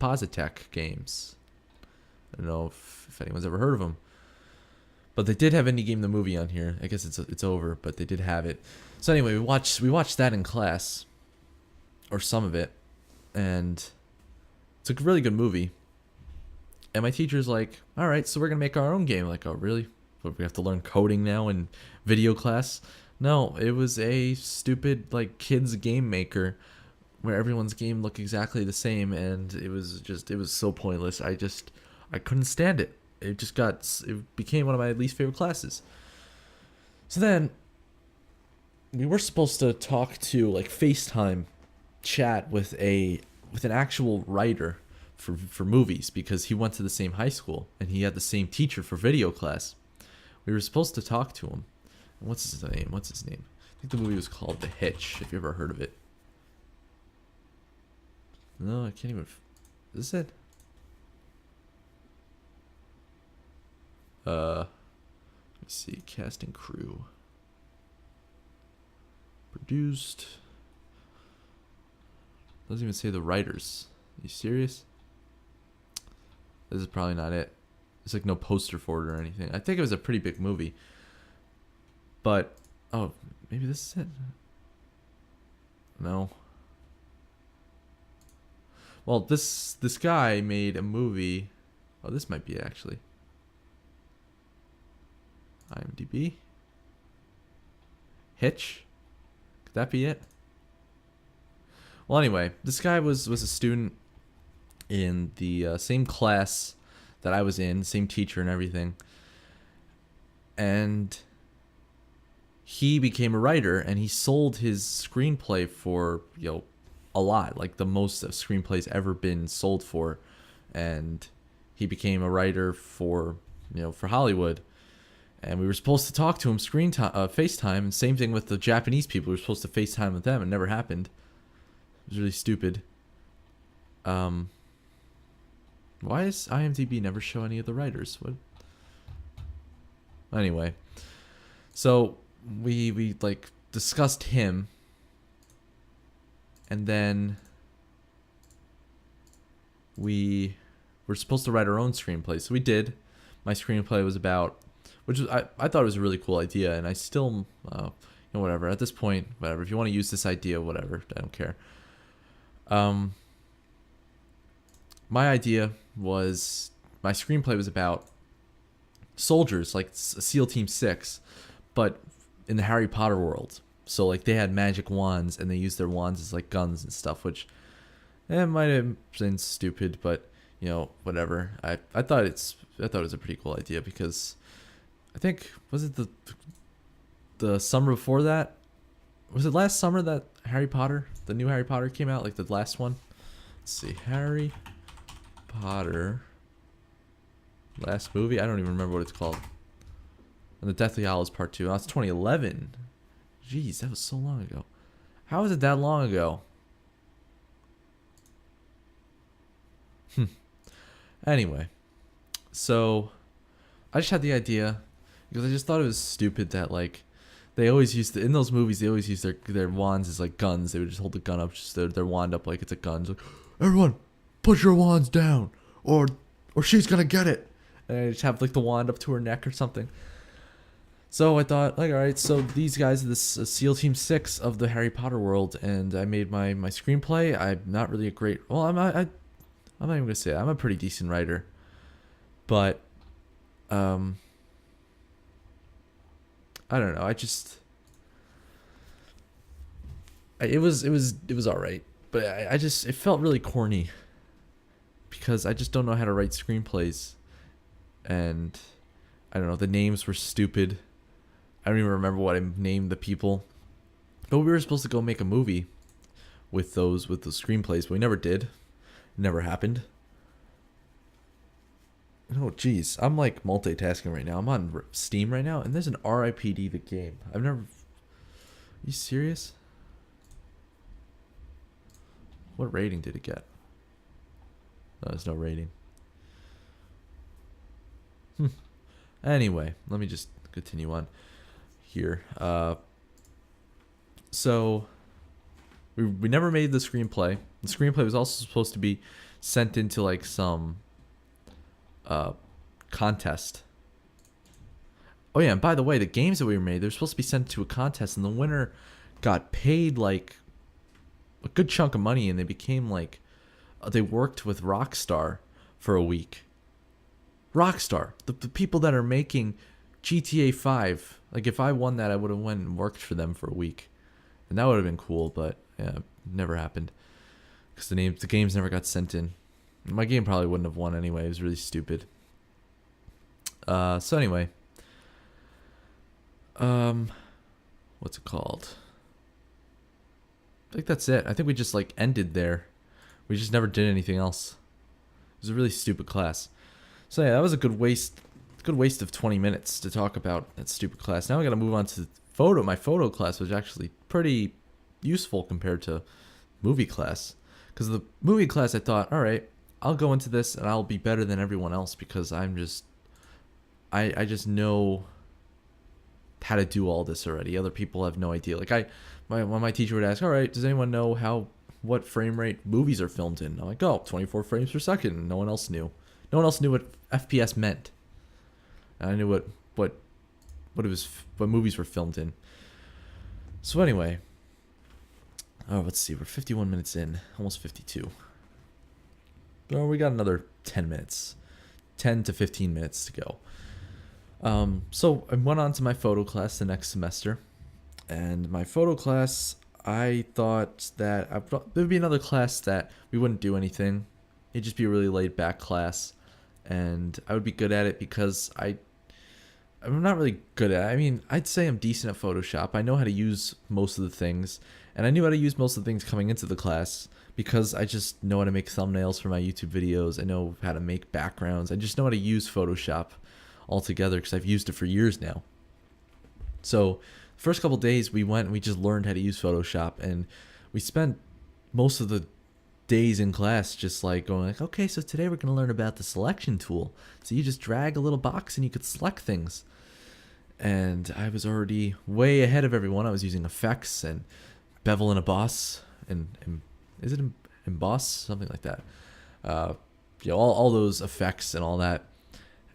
Speaker 1: Positech Games. I don't know if anyone's ever heard of them, but they did have Indie Game the Movie on here. I guess it's over, but they did have it. So anyway, we watched that in class, or some of it, and it's a really good movie. And my teacher's like, "All right, so we're gonna make our own game." I'm like, "Oh, really? What, we have to learn coding now in video class?" No, it was a stupid like kids game maker where everyone's game looked exactly the same, and it was so pointless. I couldn't stand it. It became one of my least favorite classes. So then we were supposed to talk to like FaceTime chat with an actual writer for movies, because he went to the same high school and he had the same teacher for video class. We were supposed to talk to him. What's his name? I think the movie was called The Hitch, if you ever heard of it. No, I can't even. Is this it? Let's see. Cast and crew. Produced. Doesn't even say the writers. Are you serious? This is probably not it. There's like no poster for it or anything. I think it was a pretty big movie. But, oh, maybe this is it. No. Well, this guy made a movie. Oh, this might be it, actually. IMDb. Hitch. Could that be it? Well, anyway, this guy was a student in the same class that I was in, same teacher and everything. And he became a writer, and he sold his screenplay for, a lot, like the most of screenplays ever been sold for. And he became a writer for Hollywood. And we were supposed to talk to him FaceTime, and same thing with the Japanese people. We were supposed to FaceTime with them. It never happened. It was really stupid. Why does IMDb never show any of the writers? What? Anyway, so we like discussed him, and then we were supposed to write our own screenplay. So we did. My screenplay was about, which was, I thought it was a really cool idea, and I still, whatever. At this point, whatever. If you want to use this idea, whatever. I don't care. My idea was, my screenplay was about soldiers, like SEAL Team 6, but in the Harry Potter world. So like they had magic wands, and they used their wands as like guns and stuff, which might have been stupid, but whatever. I thought it was a pretty cool idea, because I think, was it the summer before that? Was it last summer that the new Harry Potter came out, like the last one? Let's see, Harry Potter last movie. I don't even remember what it's called. And the Deathly Hallows Part 2. Oh, it's 2011. Jeez, that was so long ago. How is it that long ago? Anyway, so I just had the idea because I just thought it was stupid that like they always used in those movies, they always use their wands as like guns. They would just hold the gun up, just their wand up like it's a gun. It's like, everyone, put your wands down, or she's gonna get it. And I just have like the wand up to her neck or something. So I thought, like, all right, so these guys are this SEAL Team 6 of the Harry Potter world, and I made my screenplay. I'm not really a great, well, I'm not even gonna say it. I'm a pretty decent writer, but I don't know. It was all right, but it felt really corny because I just don't know how to write screenplays, and I don't know. The names were stupid. I don't even remember what I named the people, but we were supposed to go make a movie with the screenplays, but we never did. It never happened. Oh, geez. I'm like multitasking right now. I'm on Steam right now, and there's an RIPD the game. I've never. Are you serious? What rating did it get? No, there's no rating. Anyway, let me just continue on here. So we never made the screenplay. The screenplay was also supposed to be sent into like some contest. Oh yeah, and by the way, the games that we made, they're supposed to be sent to a contest, and the winner got paid like a good chunk of money, and they became like they worked with Rockstar for a week. Rockstar, the people that are making GTA 5. Like if I won that, I would have went and worked for them for a week, and that would have been cool. But yeah, never happened because the games never got sent in. My game probably wouldn't have won anyway. It was really stupid. So anyway, what's it called? I think that's it. I think we just like ended there. We just never did anything else. It was a really stupid class. So yeah, that was a good waste of 20 minutes to talk about that stupid class. Now I got to move on to my photo class, which is actually pretty useful compared to movie class. Because the movie class, I thought, all right, I'll go into this and I'll be better than everyone else because I just know how to do all this already. Other people have no idea. Like when my teacher would ask, all right, does anyone know what frame rate movies are filmed in? I'm like, oh, 24 frames per second. No one else knew. No one else knew what FPS meant. And I knew what movies were filmed in. So anyway, let's see. We're 51 minutes in, almost 52. Oh, we got another 10 minutes, 10 to 15 minutes to go. So I went on to my photo class the next semester, and my photo class, I thought that there would be another class that we wouldn't do anything. It'd just be a really laid back class, and I would be good at it because I'm not really good at it. I mean, I'd say I'm decent at Photoshop. I know how to use most of the things, and I knew how to use most of the things coming into the class because I just know how to make thumbnails for my YouTube videos. I know how to make backgrounds. I just know how to use Photoshop altogether because I've used it for years now. So first couple days we went and we just learned how to use Photoshop, and we spent most of the days in class just like going like, okay, so today we're going to learn about the selection tool. So you just drag a little box and you could select things. And I was already way ahead of everyone. I was using effects and bevel and emboss and is it emboss, something like that. All those effects and all that.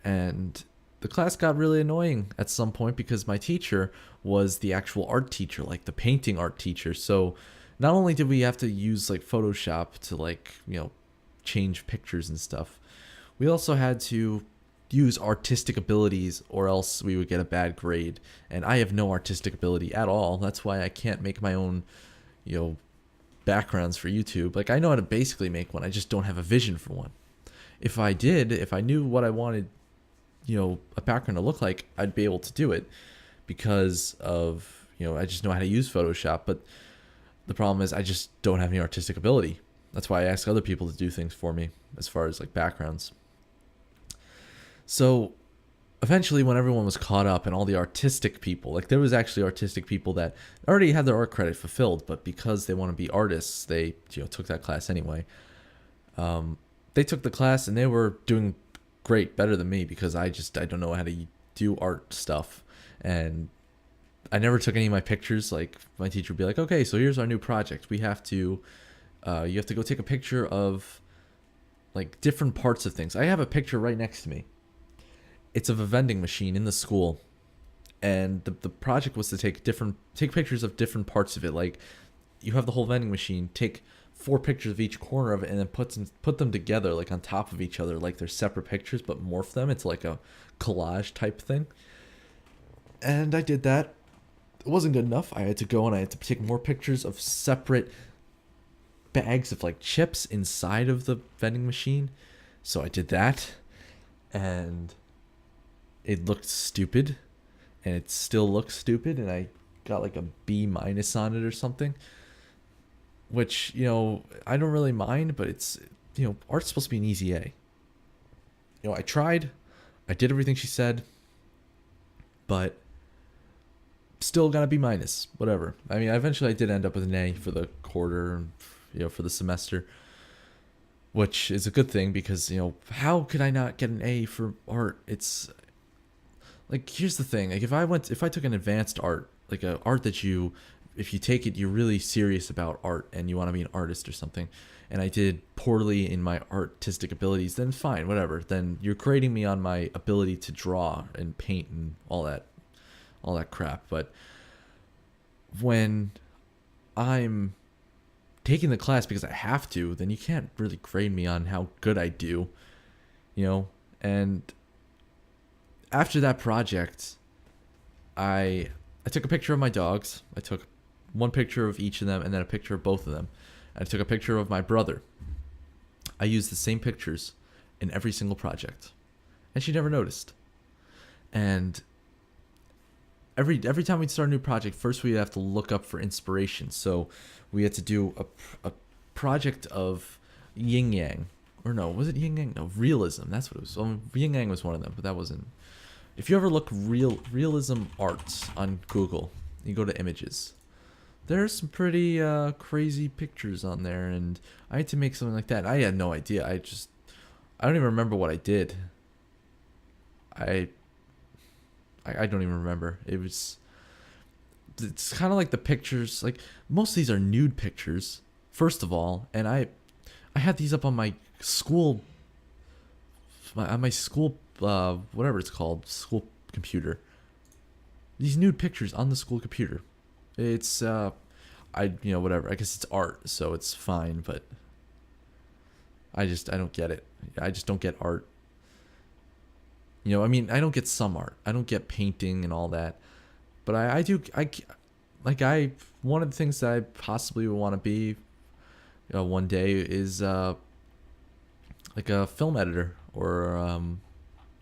Speaker 1: And the class got really annoying at some point because my teacher was the actual art teacher, like the painting art teacher. So not only did we have to use like Photoshop to like, change pictures and stuff, we also had to use artistic abilities or else we would get a bad grade. And I have no artistic ability at all. That's why I can't make my own, backgrounds for YouTube. Like I know how to basically make one. I just don't have a vision for one. If I knew what I wanted, a background to look like, I'd be able to do it because of, I just know how to use Photoshop. But the problem is I just don't have any artistic ability. That's why I ask other people to do things for me as far as like backgrounds. So eventually when everyone was caught up and all the artistic people, like there was actually artistic people that already had their art credit fulfilled, but because they want to be artists, they took that class anyway. They took the class and they were doing great, better than me because I don't know how to do art stuff. And I never took any of my pictures. Like my teacher would be like, okay, so here's our new project. We have to, you have to go take a picture of like different parts of things. I have a picture right next to me. It's of a vending machine in the school. And the project was to take pictures of different parts of it. Like you have the whole vending machine, take 4 pictures of each corner of it and then put them together like on top of each other, like they're separate pictures, but morph them into like a collage type thing. And I did that. It wasn't good enough. I had to go and I had to take more pictures of separate bags of like chips inside of the vending machine. So I did that, and it looked stupid, and it still looks stupid, and I got like a B- on it or something, which, I don't really mind, but it's, art's supposed to be an easy A. I tried. I did everything she said, but still got a B minus. Whatever. I mean, eventually I did end up with an A for the quarter, for the semester, which is a good thing because, how could I not get an A for art? It's like, here's the thing. Like, if I took an advanced art, like a art that if you take it, you're really serious about art and you want to be an artist or something, and I did poorly in my artistic abilities, then fine, whatever. Then you're grading me on my ability to draw and paint and all that crap. But when I'm taking the class because I have to, then you can't really grade me on how good I do, And after that project, I took a picture of my dogs. I took one picture of each of them and then a picture of both of them. I took a picture of my brother. I used the same pictures in every single project, and she never noticed. And every time we'd start a new project, first we'd have to look up for inspiration. So we had to do a project of yin yang, or no, was it yin yang? No, realism. That's what it was. Yin yang was one of them, but that wasn't. If you ever look realism arts on Google, you go to images. There's some pretty crazy pictures on there, and I had to make something like that. I had no idea. I don't even remember what I did. I don't even remember. It's kind of like the pictures, like most of these are nude pictures, first of all, and I had these up on my school, whatever it's called, school computer. These nude pictures on the school computer. It's whatever. I guess it's art, so it's fine, but I don't get it. I just don't get art. I mean, I don't get some art. I don't get painting and all that. But I do, one of the things that I possibly would want to be one day is like a film editor or,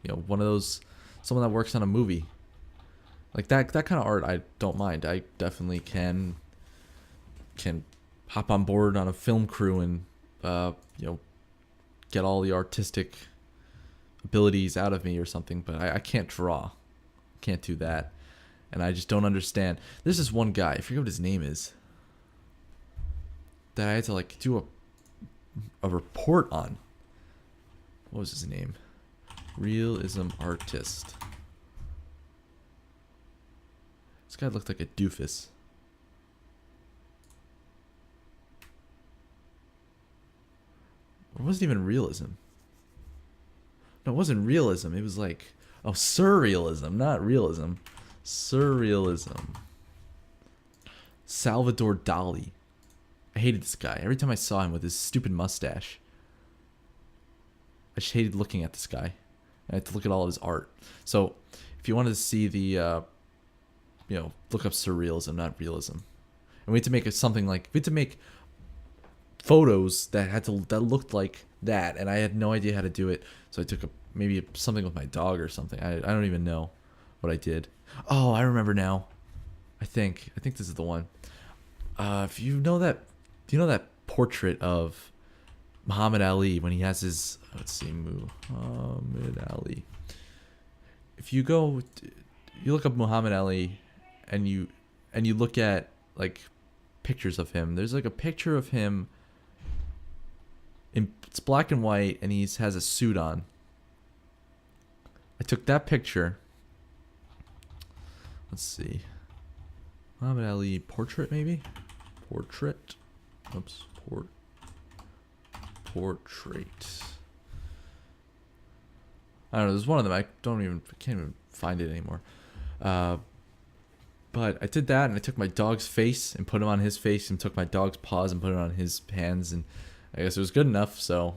Speaker 1: one of those, someone that works on a movie. Like that kind of art, I don't mind. I definitely can hop on board on a film crew and, get all the artistic abilities out of me or something, but I can't draw. Can't do that. And I just don't understand. There's this one guy, I forget what his name is, that I had to do a report on. What was his name? Realism artist. This guy looked like a doofus. It wasn't even realism. No, it wasn't realism. It was surrealism, not realism. Surrealism. Salvador Dali. I hated this guy. Every time I saw him with his stupid mustache, I just hated looking at this guy. I had to look at all of his art. So, if you wanted to see the, look up surrealism, not realism. And we had to make we had to make photos that looked like that, and I had no idea how to do it. So I took maybe something with my dog or something. I don't even know what I did. Oh, I remember now. I think this is the one. If you know that, do you know that portrait of Muhammad Ali when he has his, Muhammad Ali. If you look up Muhammad Ali, and you look at pictures of him. There's a picture of him. It's black and white, and he has a suit on. I took that picture. Let's see. Muhammad Ali portrait, maybe? Portrait. Oops. Portrait. I don't know. There's one of them. I can't even find it anymore. But I did that, and I took my dog's face and put him on his face, and took my dog's paws and put it on his hands, and I guess it was good enough, so,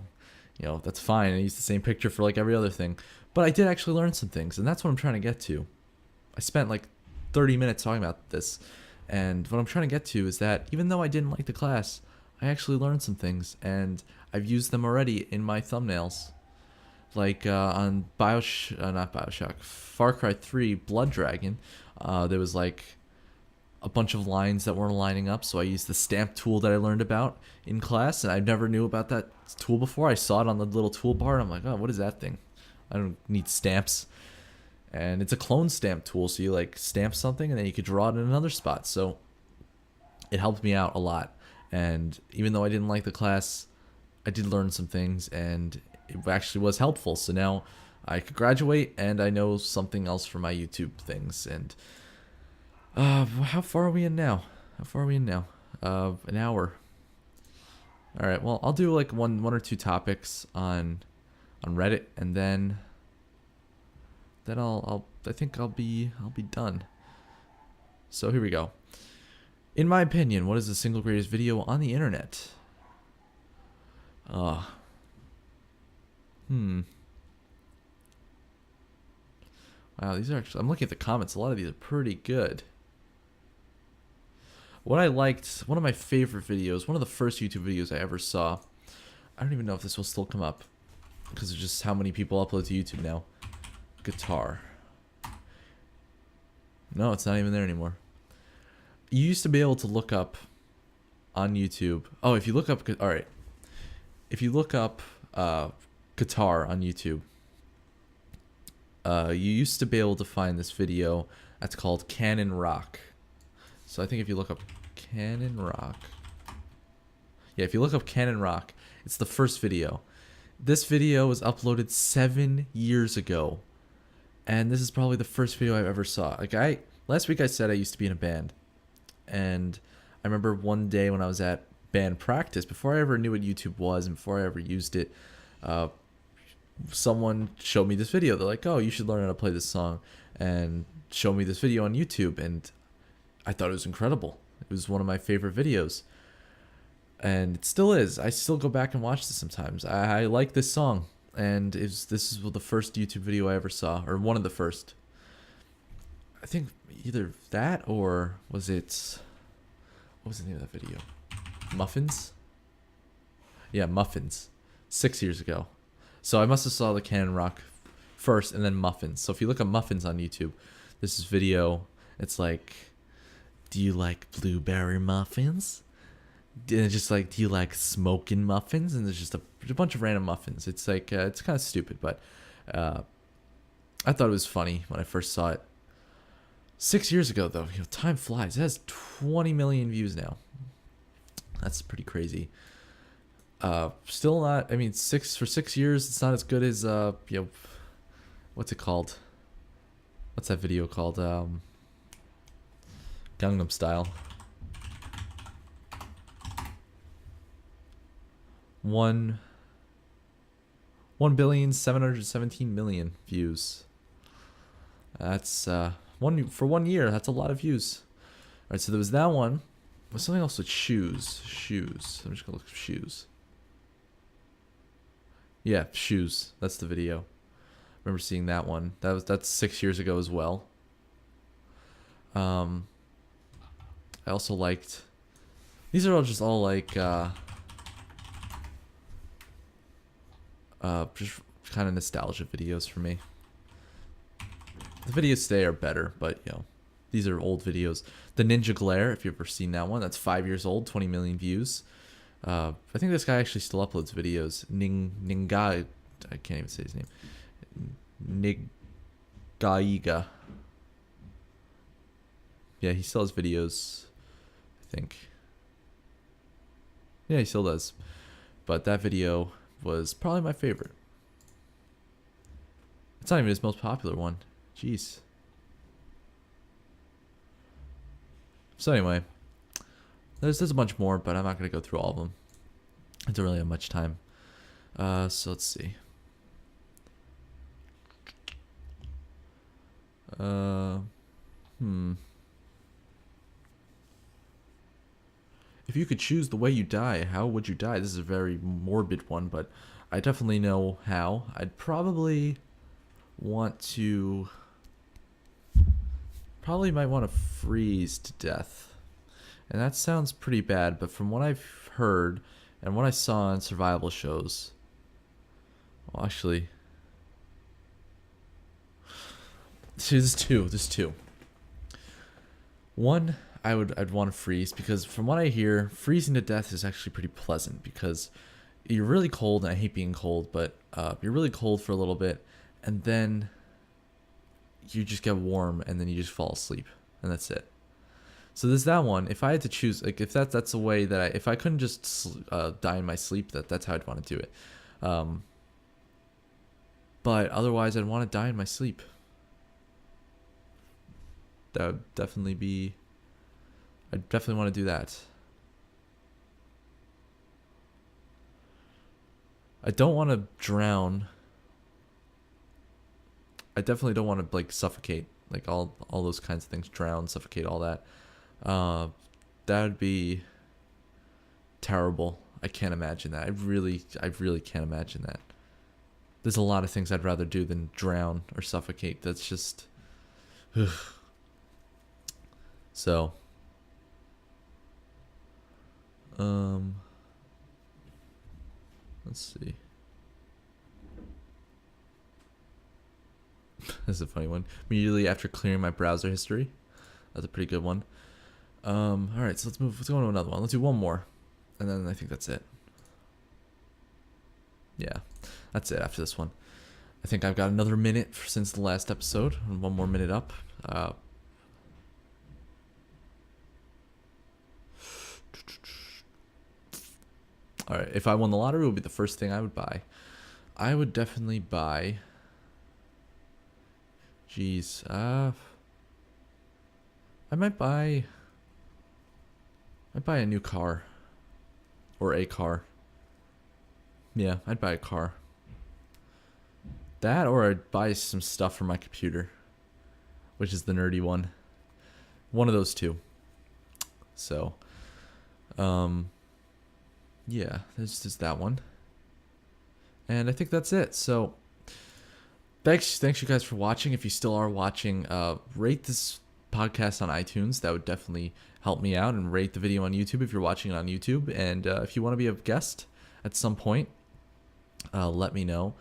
Speaker 1: that's fine. I used the same picture for every other thing. But I did actually learn some things, and that's what I'm trying to get to. I spent 30 minutes talking about this, and what I'm trying to get to is that even though I didn't like the class, I actually learned some things, and I've used them already in my thumbnails. On not Bioshock, Far Cry 3 Blood Dragon, there was a bunch of lines that weren't lining up, so I used the stamp tool that I learned about in class, and I never knew about that tool before. I saw it on the little toolbar, and I'm like, oh, what is that thing? I don't need stamps. And it's a clone stamp tool, so you like stamp something and then you could draw it in another spot. So it helped me out a lot. And even though I didn't like the class, I did learn some things and it actually was helpful. So now I could graduate and I know something else for my YouTube things. And how far are we in now? An hour. All right. Well, I'll do like one or two topics on Reddit, and then I think I'll be done. So here we go. In my opinion, what is the single greatest video on the internet? Wow, these are actually, I'm looking at the comments. A lot of these are pretty good. What I liked, one of my favorite videos, one of the first YouTube videos I ever saw. I don't even know if this will still come up because of just how many people upload to YouTube now. Guitar. No, it's not even there anymore. You used to be able to look up on YouTube. Oh, if you look up, all right. If you look up guitar on YouTube, you used to be able to find this video that's called Canon Rock. So I think if you look up Canon Rock, yeah, if you look up Canon Rock, it's the first video. This video was uploaded 7 years ago, and this is probably the first video I ever saw. Like last week I said I used to be in a band, and I remember one day when I was at band practice, before I ever knew what YouTube was and before I ever used it, someone showed me this video. They're like, "Oh, you should learn how to play this song," and showed me this video on YouTube, and I thought it was incredible. It was one of my favorite videos. And it still is. I still go back and watch this sometimes. I like this song. And this is the first YouTube video I ever saw. Or one of the first. I think either that or was it... What was the name of that video? Muffins? Yeah, Muffins. 6 years ago. So I must have saw the Canon Rock first and then Muffins. So if you look at Muffins on YouTube, this is video. It's like... Do you like blueberry muffins? And it's just like, do you like smoking muffins? And there's just a bunch of random muffins. It's like, it's kind of stupid, but I thought it was funny when I first saw it. 6 years ago, though, time flies. It has 20 million views now. That's pretty crazy. Still not, I mean, for 6 years, it's not as good as, what's it called? What's that video called? Gangnam Style. 1,717,000,000 views. That's for 1 year. That's a lot of views. All right, so there was that one. There's something else with shoes. I'm just gonna look at shoes. Yeah, shoes. That's the video. I remember seeing that one. That's 6 years ago as well. I also liked... These are all like... just kind of nostalgia videos for me. The videos today are better, but, these are old videos. The Ninja Glare, if you've ever seen that one, that's 5 years old, 20 million views. I think this guy actually still uploads videos. Ningai... I can't even say his name. Nigaiga. Yeah, he still has videos, I think. Yeah, he still does. But that video was probably my favorite. It's not even his most popular one. Jeez. So anyway, there's a bunch more, but I'm not going to go through all of them. I don't really have much time. So let's see. If you could choose the way you die, how would you die? This is a very morbid one, but I definitely know how. I'd probably want to... Probably might want to freeze to death. And that sounds pretty bad, but from what I've heard and what I saw on survival shows... Well, actually... There's two. One... I'd want to freeze because from what I hear, freezing to death is actually pretty pleasant because you're really cold, and I hate being cold, but you're really cold for a little bit, and then you just get warm, and then you just fall asleep, and that's it. So there's that one. If I had to choose, like, if that's a way that if I couldn't just die in my sleep, that's how I'd want to do it. But otherwise, I'd want to die in my sleep. That would definitely be. I'd definitely want to do that. I don't want to drown. I definitely don't want to like suffocate, like all those kinds of things. Drown, suffocate, all that. That would be terrible. I can't imagine that. I really can't imagine that. There's a lot of things I'd rather do than drown or suffocate. That's just. Ugh. So. Let's see. This is a funny one. Immediately after clearing my browser history. That's a pretty good one. All right, so let's move. Let's go on to another one. Let's do one more, and then I think that's it. Yeah, that's it after this one. I think I've got another minute since the last episode, and one more minute up. All right, if I won the lottery, it would be the first thing I would buy. I would definitely buy. Jeez, I might buy. I'd buy a new car. Or a car. Yeah, I'd buy a car. That, or I'd buy some stuff for my computer, which is the nerdy one. One of those two. So, yeah, there's just that one. And I think that's it. So, thanks you guys for watching. If you still are watching, rate this podcast on iTunes. That would definitely help me out. And rate the video on YouTube if you're watching it on YouTube. And if you want to be a guest at some point, let me know.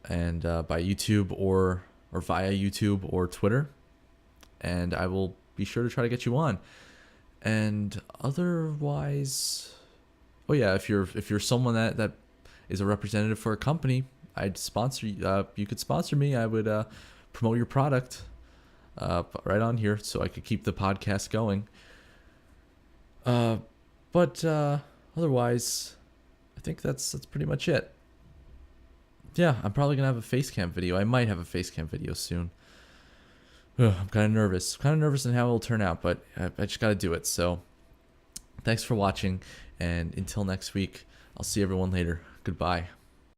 Speaker 1: And by YouTube or via YouTube or Twitter. And I will be sure to try to get you on. And otherwise, oh yeah, if you're someone that is a representative for a company, I'd sponsor you. You could sponsor me. I would promote your product right on here, so I could keep the podcast going. But otherwise, I think that's pretty much it. Yeah, I'm probably gonna have a face cam video. I might have a face cam video soon. Ugh, I'm kind of nervous. In how it'll turn out, but I just gotta do it. So, thanks for watching, and until next week, I'll see everyone later. Goodbye.